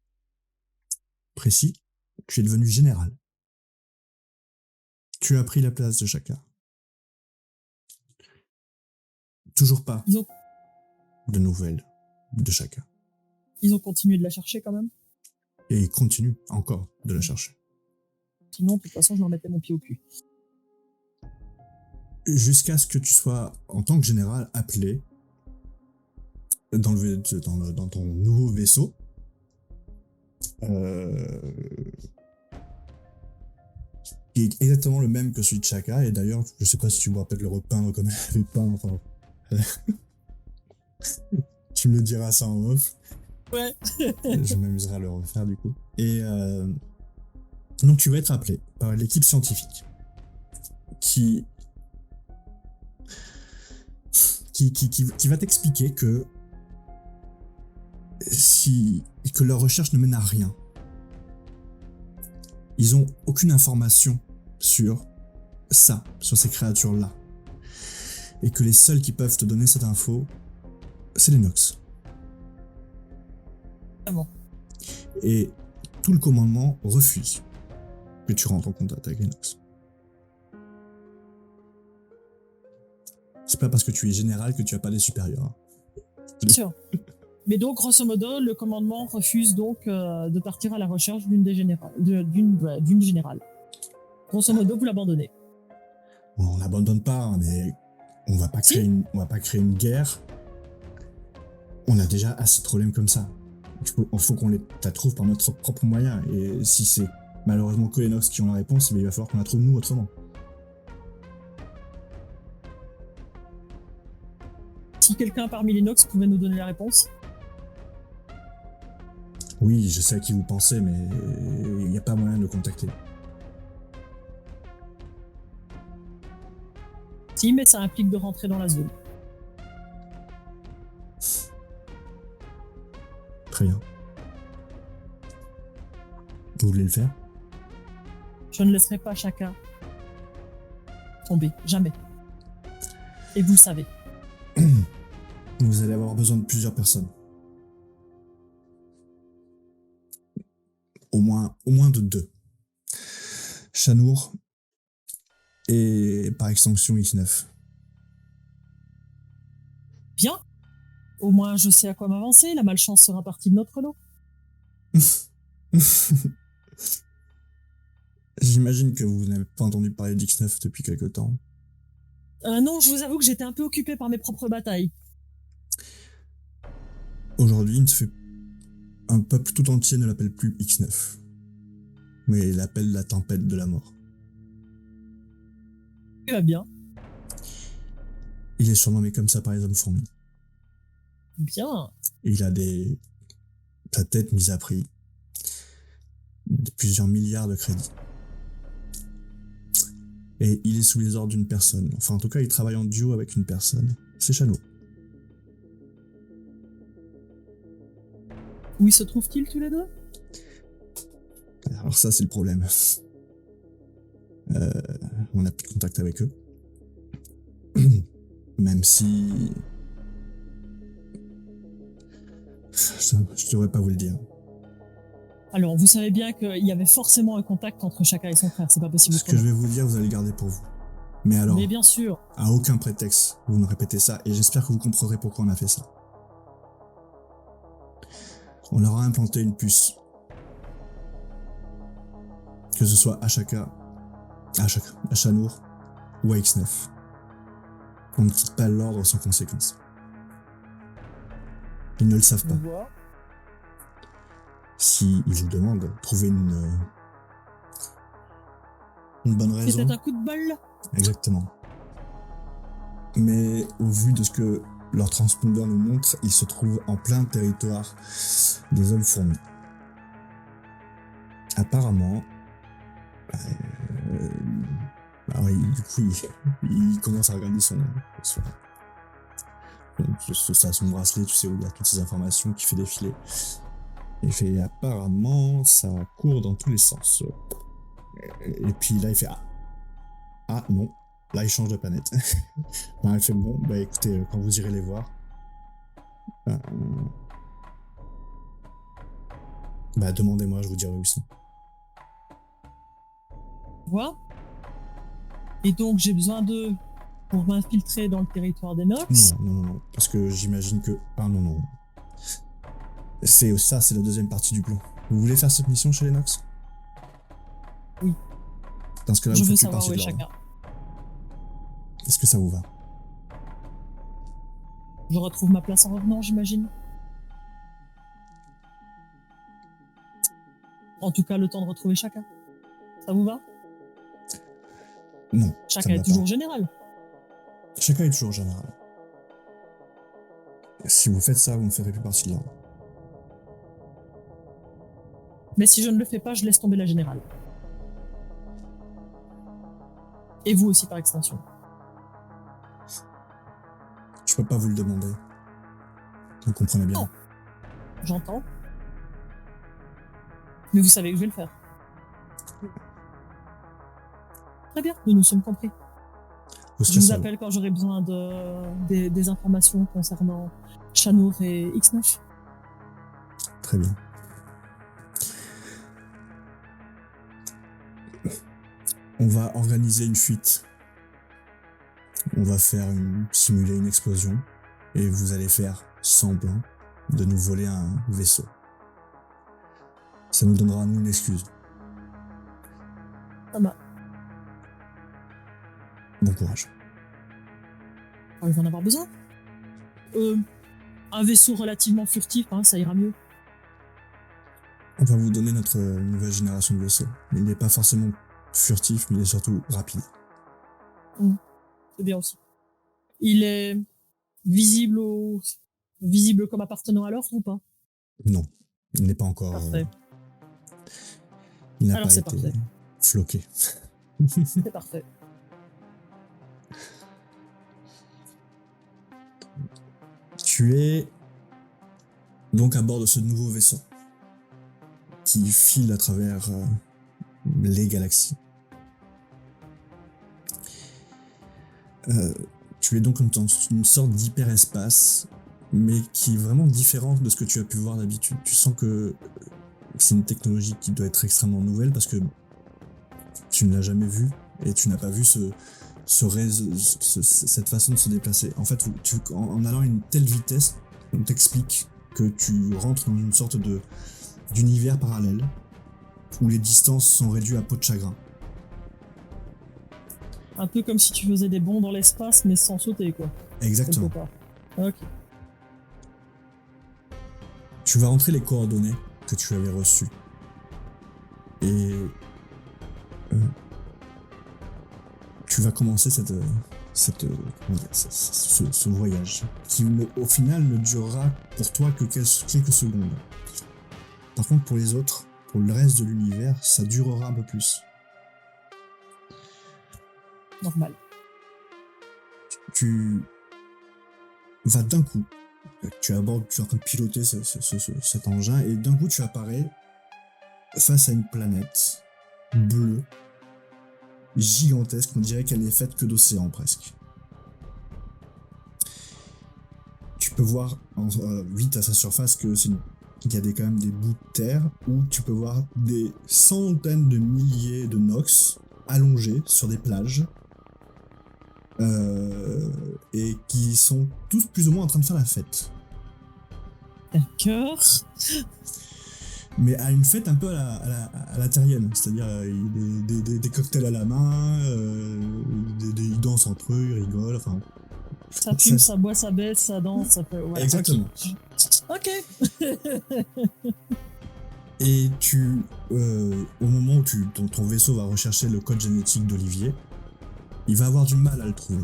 Précis, tu es devenu général. Tu as pris la place de Shaka. Toujours pas de nouvelles de Shaka. Ils ont continué de la chercher quand même. Et ils continuent encore de la chercher. Sinon, de toute façon, je leur mettais mon pied au cul. Jusqu'à ce que tu sois, en tant que général, appelé dans ton nouveau vaisseau. Qui est exactement le même que celui de Shaka. Et d'ailleurs, je sais pas si tu me rappelles le repeindre comme elle avait peint. Enfin, tu me le diras ça en off. Ouais. Je m'amuserai à le refaire du coup. Et donc tu vas être appelé par l'équipe scientifique qui va t'expliquer que leur recherche ne mène à rien. Ils ont aucune information sur ces créatures-là. Et que les seuls qui peuvent te donner cette info, c'est les Nox. Vraiment. Et tout le commandement refuse que tu rentres en contact avec les Nox. C'est pas parce que tu es général que tu as pas des supérieurs. Bien sûr. Mais donc, grosso modo, le commandement refuse donc de partir à la recherche d'une des générales, d'une générale. Grosso modo, vous l'abandonnez. On n'abandonne pas, hein, mais on va pas créer une guerre. On a déjà assez de problèmes comme ça. Il faut qu'on la trouve par notre propre moyen. Et si c'est malheureusement que les Nox qui ont la réponse, il va falloir qu'on la trouve nous autrement. Si quelqu'un parmi les Nox pouvait nous donner la réponse. Oui, je sais à qui vous pensez, mais il n'y a pas moyen de le contacter. Si, mais ça implique de rentrer dans la zone. Très bien. Vous voulez le faire? Je ne laisserai pas Chaka tomber, jamais. Et vous le savez. Vous allez avoir besoin de plusieurs personnes. Au moins de 2. Chanour et par extension X9. Bien. Au moins, je sais à quoi m'avancer. La malchance sera partie de notre lot. J'imagine que vous n'avez pas entendu parler d'X9 depuis quelque temps. Non, je vous avoue que j'étais un peu occupé par mes propres batailles. Aujourd'hui, un peuple tout entier ne l'appelle plus X9. Mais il l'appelle la tempête de la mort. Tu vas bien. Il est surnommé comme ça par les hommes fourmis. Bien. Et il a sa tête mise à prix de plusieurs milliards de crédits. Et il est sous les ordres d'une personne. Enfin, en tout cas, il travaille en duo avec une personne. C'est Chano. Où se trouvent-ils tous les deux? Alors ça, c'est le problème. On n'a plus de contact avec eux. Même si... Je devrais pas vous le dire. Alors, vous savez bien qu'il y avait forcément un contact entre Chaka et son frère, c'est pas possible. Ce que je vais vous dire, vous allez garder pour vous. Mais alors, mais bien sûr. À aucun prétexte, vous ne répétez ça, et j'espère que vous comprendrez pourquoi on a fait ça. On leur a implanté une puce. Que ce soit à Chanour ou à X9. On ne quitte pas l'ordre sans conséquence. Ils ne le savent pas. Si ils vous demandent, trouvez une bonne raison. C'était un coup de balle. Exactement. Mais au vu de ce que leur transpondeur nous montre, ils se trouvent en plein territoire des hommes fourmis. Apparemment, il commence à regarder son bracelet, tu sais, où il y a toutes ces informations qui fait défiler. Il fait apparemment, ça court dans tous les sens. Et puis là, il fait ah non, là il change de planète. Il fait bon, bah écoutez, quand vous irez les voir, demandez-moi, je vous dirai où ils sont. Voilà. Et donc j'ai besoin d'eux pour m'infiltrer dans le territoire des Nox. Non, parce que j'imagine que... Ah non. C'est la deuxième partie du plan. Vous voulez faire cette mission chez les Nox? Oui. Dans ce cas-là, je vous veux faites plus savoir où est partie de Chaka. Est-ce que ça vous va? Je retrouve ma place en revenant, j'imagine. En tout cas, le temps de retrouver Chaka. Ça vous va? Non. Chaka est toujours général. Chaka est toujours général. Si vous faites ça, vous ne ferez plus partie de l'ordre. Mais si je ne le fais pas, je laisse tomber la générale. Et vous aussi par extension. Je peux pas vous le demander. Vous comprenez bien. Non. J'entends. Mais vous savez que je vais le faire. Très bien, nous nous sommes compris. Je vous appelle quand j'aurai besoin des informations concernant Chanour et X9. Très bien. On va organiser une fuite. On va simuler une explosion et vous allez faire semblant de nous voler un vaisseau. Ça nous donnera, nous, une excuse. Ah bah, Bon courage. il va en avoir besoin. Un vaisseau relativement furtif, hein, ça ira mieux. On va vous donner notre nouvelle génération de vaisseaux. Il n'est pas forcément furtif, mais il est surtout rapide. C'est bien aussi. Il est visible visible comme appartenant à l'ordre ou pas? Non, il n'est pas encore... Parfait. il n'a Alors pas c'est été parfait. floqué. C'est parfait. Tu es donc à bord de ce nouveau vaisseau qui file à travers les galaxies. Tu es donc dans une sorte d'hyperespace, mais qui est vraiment différente de ce que tu as pu voir d'habitude. Tu sens que c'est une technologie qui doit être extrêmement nouvelle parce que tu ne l'as jamais vue et tu n'as pas vu cette façon de se déplacer. En fait, en allant à une telle vitesse, on t'explique que tu rentres dans une sorte d'univers parallèle où les distances sont réduites à peau de chagrin. Un peu comme si tu faisais des bonds dans l'espace, mais sans sauter, quoi. Exactement. Quelque part. Ok. Tu vas rentrer les coordonnées que tu avais reçues. Et tu vas commencer ce voyage qui au final ne durera pour toi que quelques secondes. Par contre pour les autres, pour le reste de l'univers, ça durera un peu plus. Normal. Tu vas d'un coup, tu es en train de piloter cet engin et d'un coup tu apparais face à une planète bleue, gigantesque, on dirait qu'elle n'est faite que d'océan presque. Tu peux voir vite à sa surface qu'il y a quand même des bouts de terre où tu peux voir des centaines de milliers de Nox allongés sur des plages et qui sont tous plus ou moins en train de faire la fête. D'accord. Mais à une fête un peu à la terrienne, c'est-à-dire des cocktails à la main, ils dansent entre eux, ils rigolent, enfin... Ça fume, ça boit, ça baisse, ça danse, ça peut... Ouais, exactement. Ok. Et au moment où ton vaisseau va rechercher le code génétique d'Olivier, il va avoir du mal à le trouver.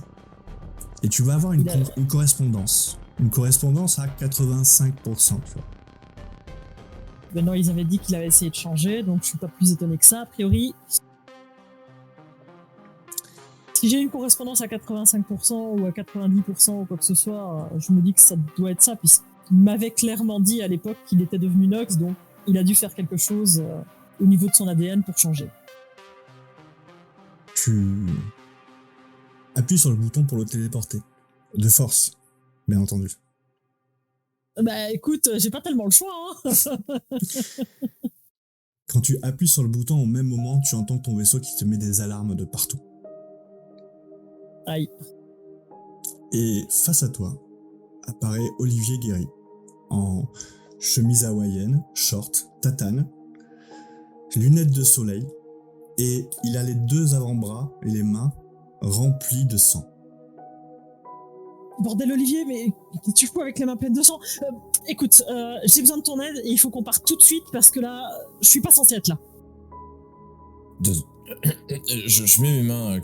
Et tu vas avoir une correspondance. Une correspondance à 85%, tu vois. Ben non, ils avaient dit qu'il avait essayé de changer, donc je suis pas plus étonné que ça, a priori. Si j'ai une correspondance à 85% ou à 90% ou quoi que ce soit, je me dis que ça doit être ça, puisqu'il m'avait clairement dit à l'époque qu'il était devenu Nox, donc il a dû faire quelque chose au niveau de son ADN pour changer. Tu appuies sur le bouton pour le téléporter. De force, bien entendu. Bah écoute, j'ai pas tellement le choix, hein. Quand tu appuies sur le bouton au même moment, tu entends ton vaisseau qui te met des alarmes de partout. Aïe. Et face à toi apparaît Olivier Guéry, en chemise hawaïenne, short, tatane, lunettes de soleil, et il a les deux avant-bras et les mains remplis de sang. Bordel Olivier, mais tu fous avec les mains pleines de sang. Écoute, j'ai besoin de ton aide et il faut qu'on parte tout de suite parce que là, je suis pas censé être là. Je mets mes mains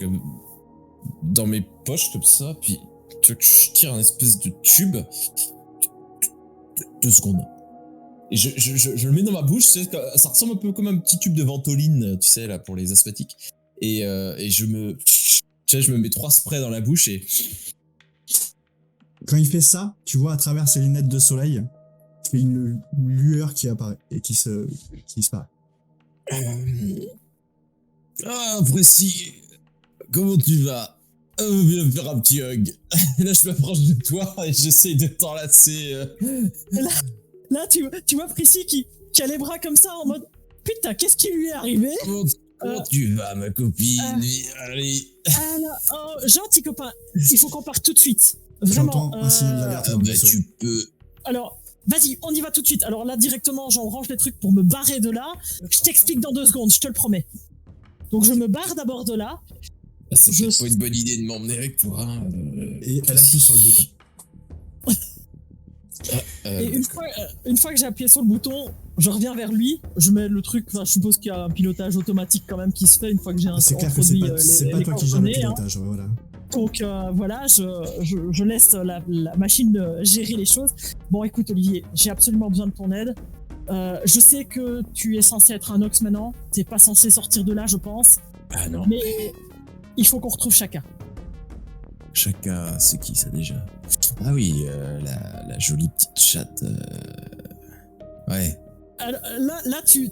dans mes poches comme ça, puis tu vois que je tire un espèce de tube. 2 secondes. Et je le mets dans ma bouche, ça ressemble un peu comme un petit tube de ventoline, tu sais, là, pour les asthmatiques. Et je me mets 3 sprays dans la bouche et... Quand il fait ça, tu vois à travers ses lunettes de soleil, il y a une lueur qui apparaît et qui se paraît. Ah, Précis, comment tu vas? Viens me faire un petit hug. Là, je m'approche de toi et j'essaye de t'enlacer. Là, tu vois Prissy qui a les bras comme ça en mode putain, qu'est-ce qui lui est arrivé? Comment tu vas, ma copine? Allez. Gentil copain, il faut qu'on parte tout de suite. Vraiment. J'entends un signal d'alerte dans le vaisseau. Tu peux. Alors, Vas-y, on y va tout de suite. Alors là, directement, j'en range les trucs pour me barrer de là. Je t'explique dans 2 secondes, je te le promets. Donc je me barre d'abord de là. C'est peut-être pas une bonne idée de m'emmener avec toi. Et elle appuie sur le bouton. Et une fois que j'ai appuyé sur le bouton, je reviens vers lui, je mets le truc, enfin je suppose qu'il y a un pilotage automatique quand même qui se fait une fois que j'ai C'est clair que c'est pas toi qui gère le pilotage, ouais, voilà. Donc voilà, je laisse la machine gérer les choses. Bon écoute Olivier, j'ai absolument besoin de ton aide. Je sais que tu es censé être un Nox maintenant, t'es pas censé sortir de là je pense. Ah non. Mais il faut qu'on retrouve Chaka. Chaka, c'est qui ça déjà? Ah oui, la jolie petite chatte. Ouais. Alors, là tu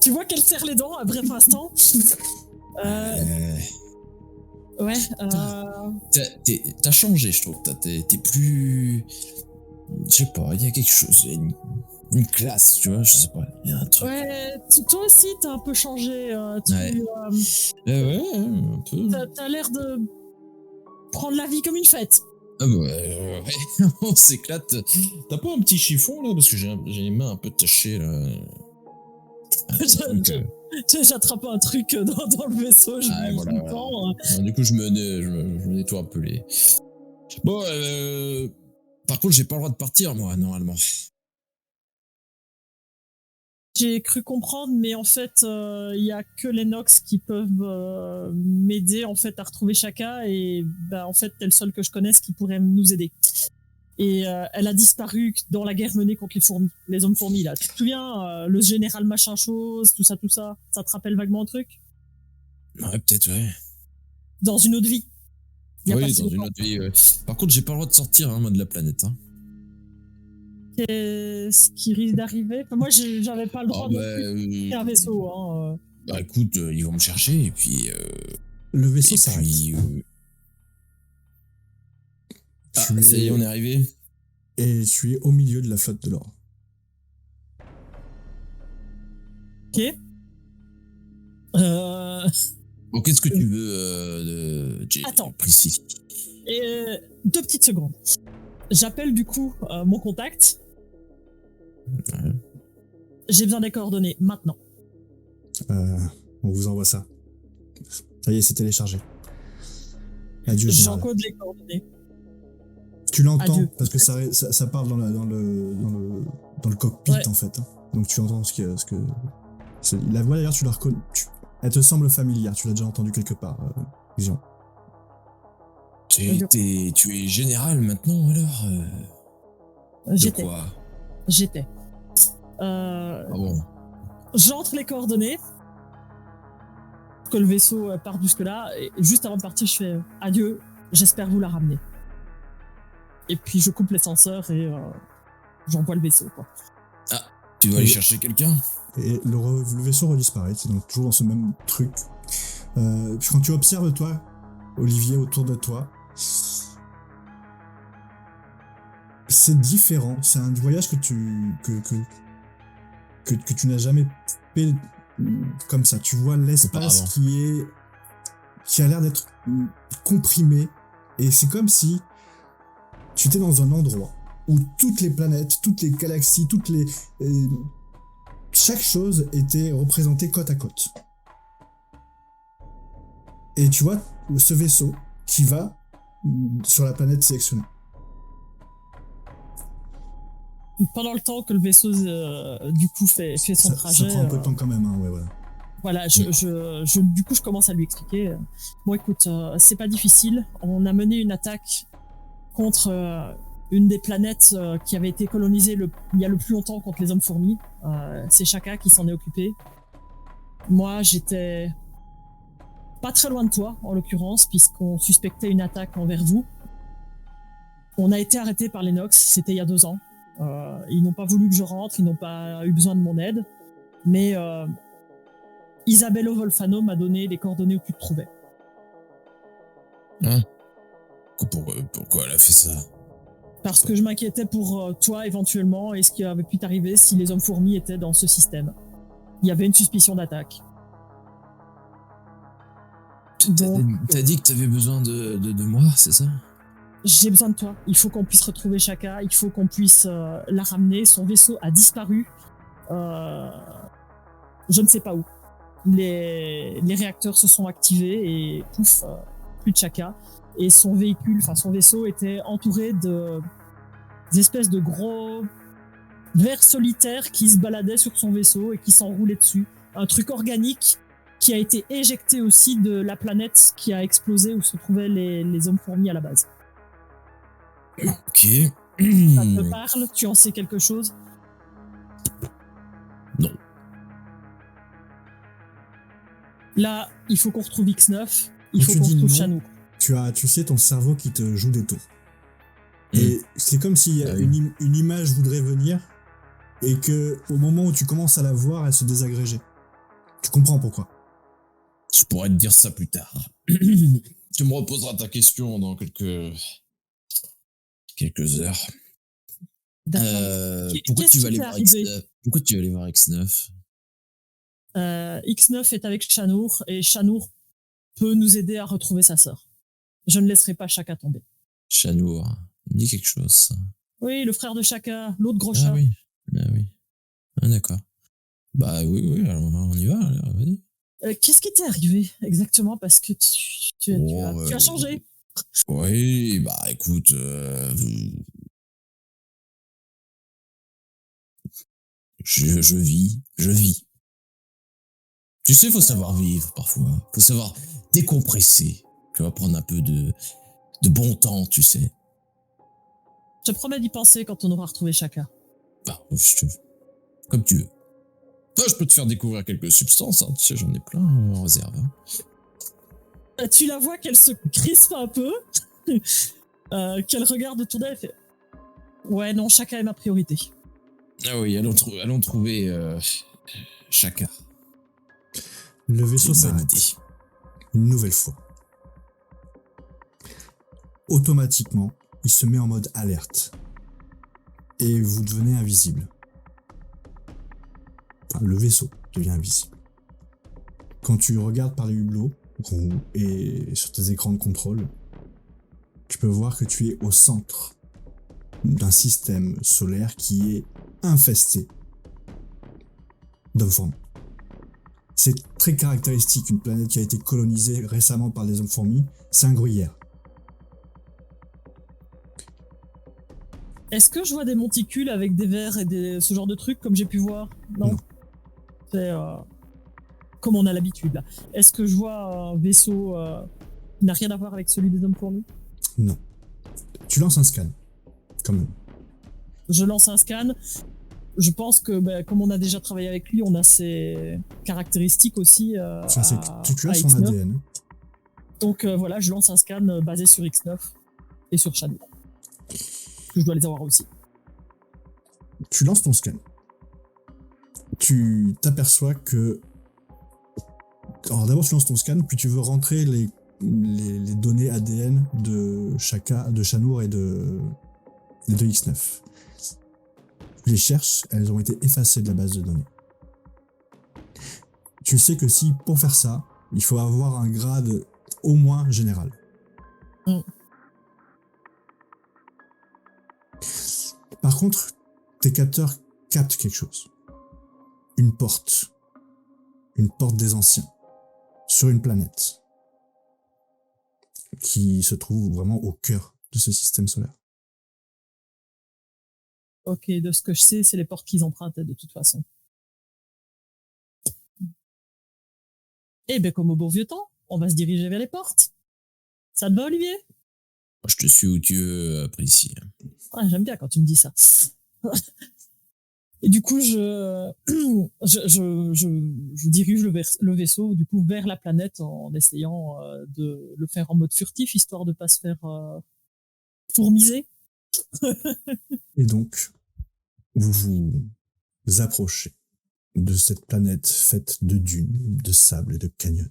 vois qu'elle serre les dents à bref instant. Ouais. T'as changé, je trouve. T'es plus. Je sais pas, il y a quelque chose. Une classe, tu vois, je sais pas. Il y a un truc. Ouais, toi aussi t'as un peu changé. Ouais, un peu. T'as l'air de prendre la vie comme une fête. Ah bah ouais, on s'éclate. T'as pas un petit chiffon là? Parce que j'ai les mains un peu tachées là. J'attrape un truc dans le vaisseau, je voilà. me prends. Du coup, je me nettoie un peu les. Bon, par contre, j'ai pas le droit de partir, moi, normalement. J'ai cru comprendre, mais en fait, il y a que les Nox qui peuvent m'aider en fait à retrouver Chaka, et bah en fait, t'es le seul que je connaisse qui pourrait nous aider. Et elle a disparu dans la guerre menée contre les hommes fourmis là. Tu te souviens, le général machin chose, tout ça, ça te rappelle vaguement un truc? Ouais, peut-être, ouais. Dans une autre vie. Oui, dans une autre vie. Ouais. Par contre, j'ai pas le droit de sortir, moi, de la planète. Hein. C'est ce qui risque d'arriver. Enfin, moi, j'avais pas le droit de faire un vaisseau. Hein. Bah écoute, ils vont me chercher et puis. Le vaisseau s'arrête. Ça y est, on est arrivé. Et tu es au milieu de la flotte de l'or. Ok. Bon, qu'est-ce que tu veux de Jay? Attends. Précis. 2 petites secondes. J'appelle du coup mon contact. Ouais. J'ai besoin des coordonnées maintenant. On vous envoie ça. Ça y est, c'est téléchargé. Adieu, général. J'encode les coordonnées. Tu l'entends parce que ça parle dans le cockpit en fait. Hein. Donc tu entends ce que la voix d'ailleurs tu la reconnais. Elle te semble familière. Tu l'as déjà entendue quelque part. Vision. Tu es général maintenant alors J'étais. Ah bon. J'entre les coordonnées. Que le vaisseau part jusque-là. Et juste avant de partir, je fais adieu. J'espère vous la ramener. Et puis je coupe l'ascenseur et j'envoie le vaisseau. Quoi. Ah, tu dois aller chercher quelqu'un? Et le vaisseau redisparaît. C'est donc toujours dans ce même truc. Puis quand tu observes toi, Olivier, autour de toi, c'est différent. C'est un voyage que tu n'as jamais fait comme ça. Tu vois l'espace qui a l'air d'être comprimé, et c'est comme si tu étais dans un endroit où toutes les planètes, toutes les galaxies, chaque chose était représentée côte à côte. Et tu vois ce vaisseau qui va sur la planète sélectionnée. Pendant le temps que le vaisseau du coup fait son trajet. Ça prend un peu de temps quand même, hein, ouais, voilà. Voilà, du coup je commence à lui expliquer. Bon écoute, c'est pas difficile. On a mené une attaque contre une des planètes qui avait été colonisée il y a le plus longtemps contre les hommes fourmis. C'est Chaka qui s'en est occupé. Moi j'étais pas très loin de toi en l'occurrence, puisqu'on suspectait une attaque envers vous. On a été arrêté par les Nox, c'était il y a 2 ans. Ils n'ont pas voulu que je rentre, ils n'ont pas eu besoin de mon aide, mais Isabello Volfano m'a donné les coordonnées où tu te trouvais. Hein? Pourquoi elle a fait ça? Parce que je m'inquiétais pour toi éventuellement et ce qui avait pu t'arriver si les hommes fourmis étaient dans ce système. Il y avait une suspicion d'attaque. T'as dit que t'avais besoin de moi, c'est ça? j'ai besoin de toi. Il faut qu'on puisse retrouver Shaka. Il faut qu'on puisse la ramener. Son vaisseau a disparu. Je ne sais pas où. Les réacteurs se sont activés et pouf, plus de Shaka. Et son véhicule, enfin son vaisseau était entouré des espèces de gros vers solitaires qui se baladaient sur son vaisseau et qui s'enroulaient dessus. Un truc organique qui a été éjecté aussi de la planète qui a explosé où se trouvaient les hommes fourmis à la base. Ok. Ça te parle? Tu en sais quelque chose? Non. Là, il faut qu'on retrouve X9. Il Quand faut tu qu'on dis retrouve non, Chanour. tu sais ton cerveau qui te joue des tours. Et c'est comme si Ah oui. une image voudrait venir et que au moment où tu commences à la voir, elle se désagrégeait. Tu comprends pourquoi. Je pourrais te dire ça plus tard. Tu me reposeras ta question dans quelques heures. D'accord. Pourquoi Qu'est-ce tu vas qui aller t'est voir arrivé? X9? Pourquoi tu vas aller voir X9? X9 est avec Chanour et Chanour peut nous aider à retrouver sa sœur. Je ne laisserai pas Shaka tomber. Chanour, ça me dit quelque chose, ça. Oui, le frère de Shaka, l'autre gros Ah chat. oui. Ah oui. Ah d'accord. Bah oui, alors on y va, alors, vas-y. Qu'est-ce qui t'est arrivé exactement? Parce que tu as changé. Oui, bah écoute, je vis. Tu sais, faut savoir vivre parfois. Faut savoir décompresser. Tu vas prendre un peu de bon temps, tu sais. Je te promets d'y penser quand on aura retrouvé Shaka. Bah, comme tu veux. Bah, je peux te faire découvrir quelques substances, hein. Tu sais, j'en ai plein en réserve. Hein. Tu la vois qu'elle se crispe un peu, qu'elle regarde autour d'elle et fait ouais, non, Shaka est ma priorité. Ah oui, allons trouver Shaka. Le vaisseau C'est une bonne s'arrête. idée. Une nouvelle fois. Automatiquement, il se met en mode alerte. Et vous devenez invisible. Enfin, le vaisseau devient invisible. Quand tu regardes par les hublots et sur tes écrans de contrôle, tu peux voir que tu es au centre d'un système solaire qui est infesté d'hommes fourmis. C'est très caractéristique, une planète qui a été colonisée récemment par des hommes fourmis, c'est un gruyère. Est-ce que je vois des monticules avec des vers et ce genre de trucs comme j'ai pu voir? Non. C'est comme on a l'habitude là. Est-ce que je vois un vaisseau qui n'a rien à voir avec celui des hommes fourmis? Non. Tu lances un scan, quand même. Je lance un scan. Je pense que comme on a déjà travaillé avec lui, on a ses caractéristiques aussi. Tu as son X9. ADN. Donc voilà, je lance un scan basé sur X9 et sur Shadow. Je dois les avoir aussi. Tu lances ton scan. Tu t'aperçois que... Alors d'abord tu lances ton scan, puis tu veux rentrer les données ADN de Shaka, de Chanour et de X9. Tu les cherches, elles ont été effacées de la base de données. Tu sais que si, pour faire ça, il faut avoir un grade au moins général. Par contre, tes capteurs captent quelque chose. Une porte des anciens, sur une planète, qui se trouve vraiment au cœur de ce système solaire. Ok, de ce que je sais, c'est les portes qu'ils empruntaient de toute façon. Eh ben, comme au bon vieux temps, on va se diriger vers les portes. Ça te va, Olivier? Je te suis où tu veux, Priscille. Ah, j'aime bien quand tu me dis ça. Et du coup, je dirige le vaisseau du coup vers la planète en essayant de le faire en mode furtif, histoire de pas se faire fourmiser. Et donc, vous vous approchez de cette planète faite de dunes, de sable et de canyons.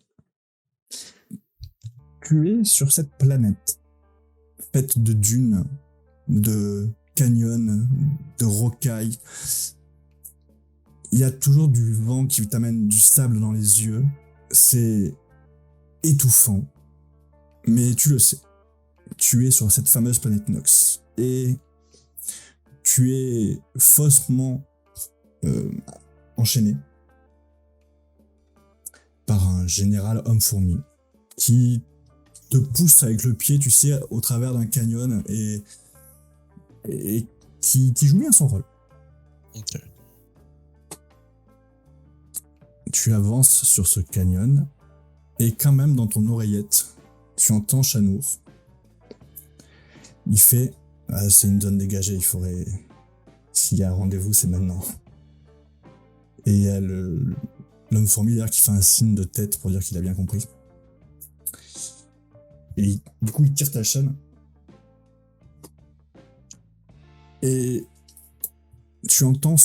Tu es sur cette planète faite de dunes, de canyons, de rocailles. Il y a toujours du vent qui t'amène du sable dans les yeux. C'est étouffant, mais tu le sais. tu es sur cette fameuse planète Nox. Et tu es faussement enchaîné par un général homme-fourmi qui te pousse avec le pied, tu sais, au travers d'un canyon et qui joue bien son rôle. Ok. Tu avances sur ce canyon et quand même dans ton oreillette, tu entends Chanour. Il fait c'est une zone dégagée, il faudrait. S'il y a un rendez-vous, c'est maintenant. Et il y a l'homme fourmi d'ailleurs qui fait un signe de tête pour dire qu'il a bien compris. Et du coup, il tire ta chaîne. Et tu entends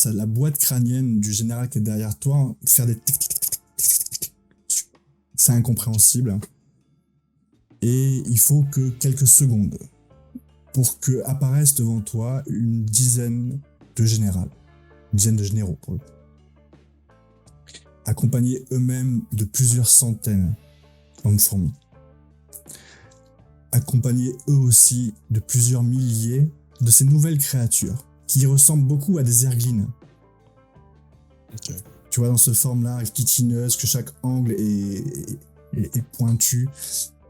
la boîte crânienne du général qui est derrière toi faire des tic tic tic tic tic tic. C'est incompréhensible. Et il faut que quelques secondes pour que apparaissent devant toi une dizaine de généraux pour le coup, accompagnés eux-mêmes de plusieurs centaines d'hommes-fourmis, accompagnés eux aussi de plusieurs milliers de ces nouvelles créatures qui ressemblent beaucoup à des erglines. Ok. Tu vois, dans cette forme-là, chitineuses, que chaque angle est pointu,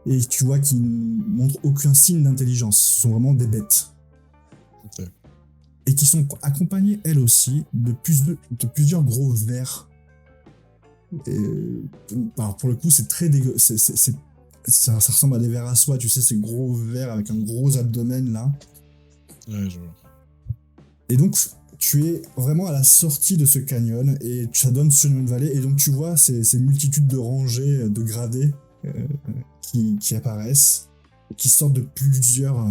et tu vois qu'ils ne montrent aucun signe d'intelligence. Ce sont vraiment des bêtes. Ok. Et qui sont accompagnées, elles aussi, de plusieurs gros vers. Alors pour le coup, c'est très dégueu. Ça ressemble à des vers à soie, tu sais, ces gros vers avec un gros abdomen là. Ouais, je vois. Et donc, tu es vraiment à la sortie de ce canyon et ça donne sur une vallée. Et donc, tu vois ces multitudes de rangées, de gradés qui apparaissent, qui sortent de plusieurs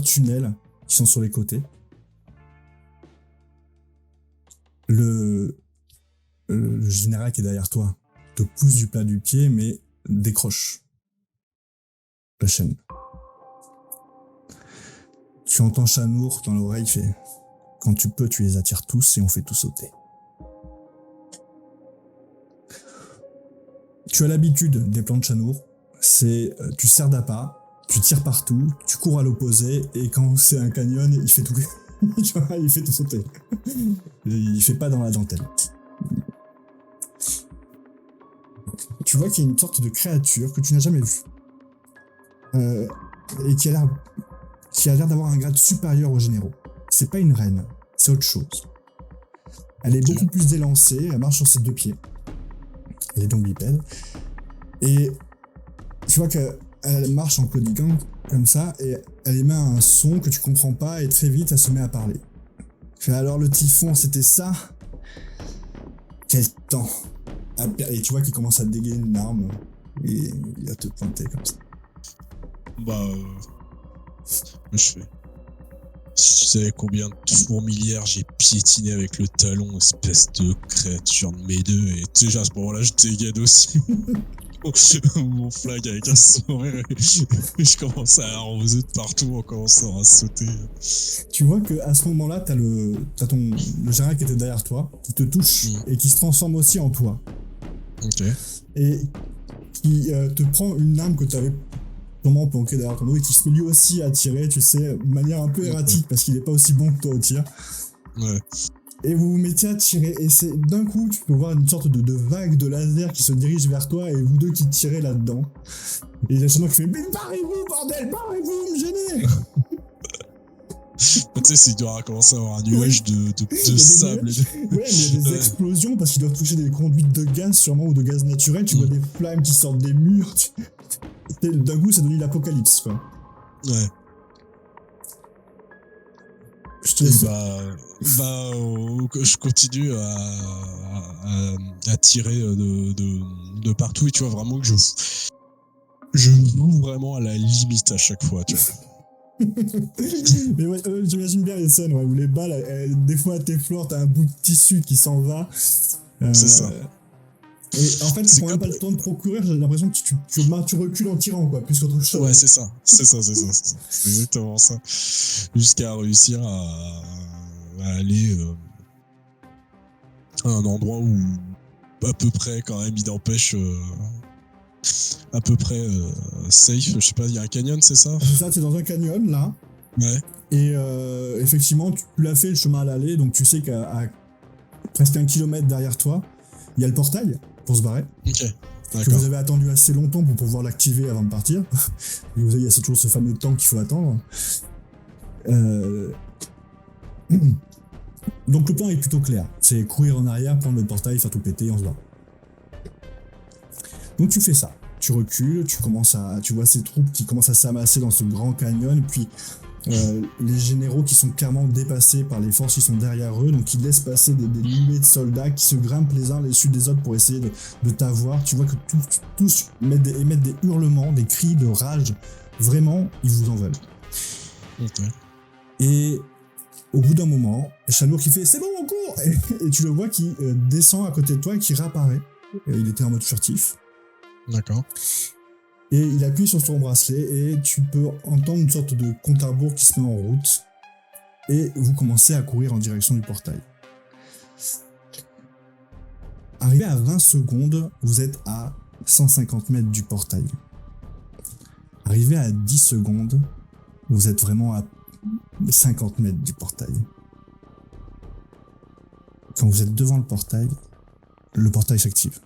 tunnels qui sont sur les côtés. Le général qui est derrière toi te pousse du plat du pied, mais décroche la chaîne. Tu entends Chanour dans l'oreille, il fait « Quand tu peux, tu les attires tous et on fait tout sauter. » Tu as l'habitude des plans de Chanour, c'est tu serres d'appât, tu tires partout, tu cours à l'opposé et quand c'est un canyon, il fait tout, il fait tout sauter. Il fait pas dans la dentelle. Tu vois qu'il y a une sorte de créature que tu n'as jamais vue et qui a l'air d'avoir un grade supérieur aux généraux. C'est pas une reine, c'est autre chose. Elle est beaucoup plus élancée, elle marche sur ses deux pieds. Elle est donc bipède. Et tu vois qu'elle marche en claudiquant comme ça, et elle émet un son que tu comprends pas, et très vite elle se met à parler. Alors le typhon, c'était ça? Quel temps! Et tu vois qu'il commence à dégainer une arme, et il va te pointer comme ça. Je fais. Si tu savais combien de fourmilières j'ai piétiné avec le talon, espèce de créature de mes deux, et déjà à ce moment-là, je dégaine aussi mon flag avec un sourire, et je commence à arroser de partout en commençant à sauter. Tu vois qu'à ce moment-là, t'as le général qui était derrière toi, qui te touche, et qui se transforme aussi en toi. Ok. Et qui te prend une arme que tu avais sûrement planquée derrière ton dos et qui se met lui aussi à tirer, tu sais, de manière un peu erratique parce qu'il est pas aussi bon que toi au tir. Ouais. Et vous vous mettez à tirer et c'est d'un coup tu peux voir une sorte de vague de laser qui se dirige vers toi et vous deux qui tirez là-dedans. Et il y a Chanour qui fait « Mais barrez-vous bordel, barrez-vous, vous me gênez !» Tu sais, il doit commencer à avoir un nuage de sable. Ouais, mais il y a des explosions parce qu'ils doivent toucher des conduites de gaz sûrement ou de gaz naturel. Tu vois des flammes qui sortent des murs. D'un coup, ça donne l'apocalypse, quoi. Ouais. Je te laisse. Je continue à tirer de partout et tu vois vraiment que je joue vraiment à la limite à chaque fois, tu vois. Mais ouais, j'imagine bien les scènes où les balles, des fois t'effleures, t'as un bout de tissu qui s'en va. C'est ça. Et en fait, tu prends même pas le temps de procurer, j'ai l'impression que tu recules en tirant, quoi, plus qu'autre chose. Ouais, c'est ça. C'est exactement ça. Jusqu'à réussir à aller à un endroit où, à peu près, quand même, il empêche à peu près safe. Je sais pas, il y a un canyon, c'est ça? C'est ça, t'es dans un canyon là. Ouais. Et effectivement, tu l'as fait le chemin à l'aller, donc tu sais qu'à presque 1 kilomètre derrière toi, il y a le portail pour se barrer. Ok. Que D'accord. vous avez attendu assez longtemps pour pouvoir l'activer avant de partir. Et il y a toujours ce fameux temps qu'il faut attendre. Donc le plan est plutôt clair. C'est courir en arrière, prendre le portail, faire tout péter et on se barre. Donc tu fais ça. Tu recules, tu vois ces troupes qui commencent à s'amasser dans ce grand canyon, puis les généraux qui sont clairement dépassés par les forces qui sont derrière eux, donc ils laissent passer des nuées de soldats qui se grimpent les uns les dessus des autres pour essayer de t'avoir. Tu vois que tous émettent des hurlements, des cris de rage. Vraiment, ils vous en veulent. Ok. Et au bout d'un moment, Chanour qui fait « C'est bon, on court !» et tu le vois qui descend à côté de toi et qui réapparaît. Et il était en mode furtif. D'accord. Et il appuie sur son bracelet et tu peux entendre une sorte de compte à rebours qui se met en route. Et vous commencez à courir en direction du portail. Arrivé à 20 secondes, vous êtes à 150 mètres du portail. Arrivé à 10 secondes, vous êtes vraiment à 50 mètres du portail. Quand vous êtes devant le portail s'active.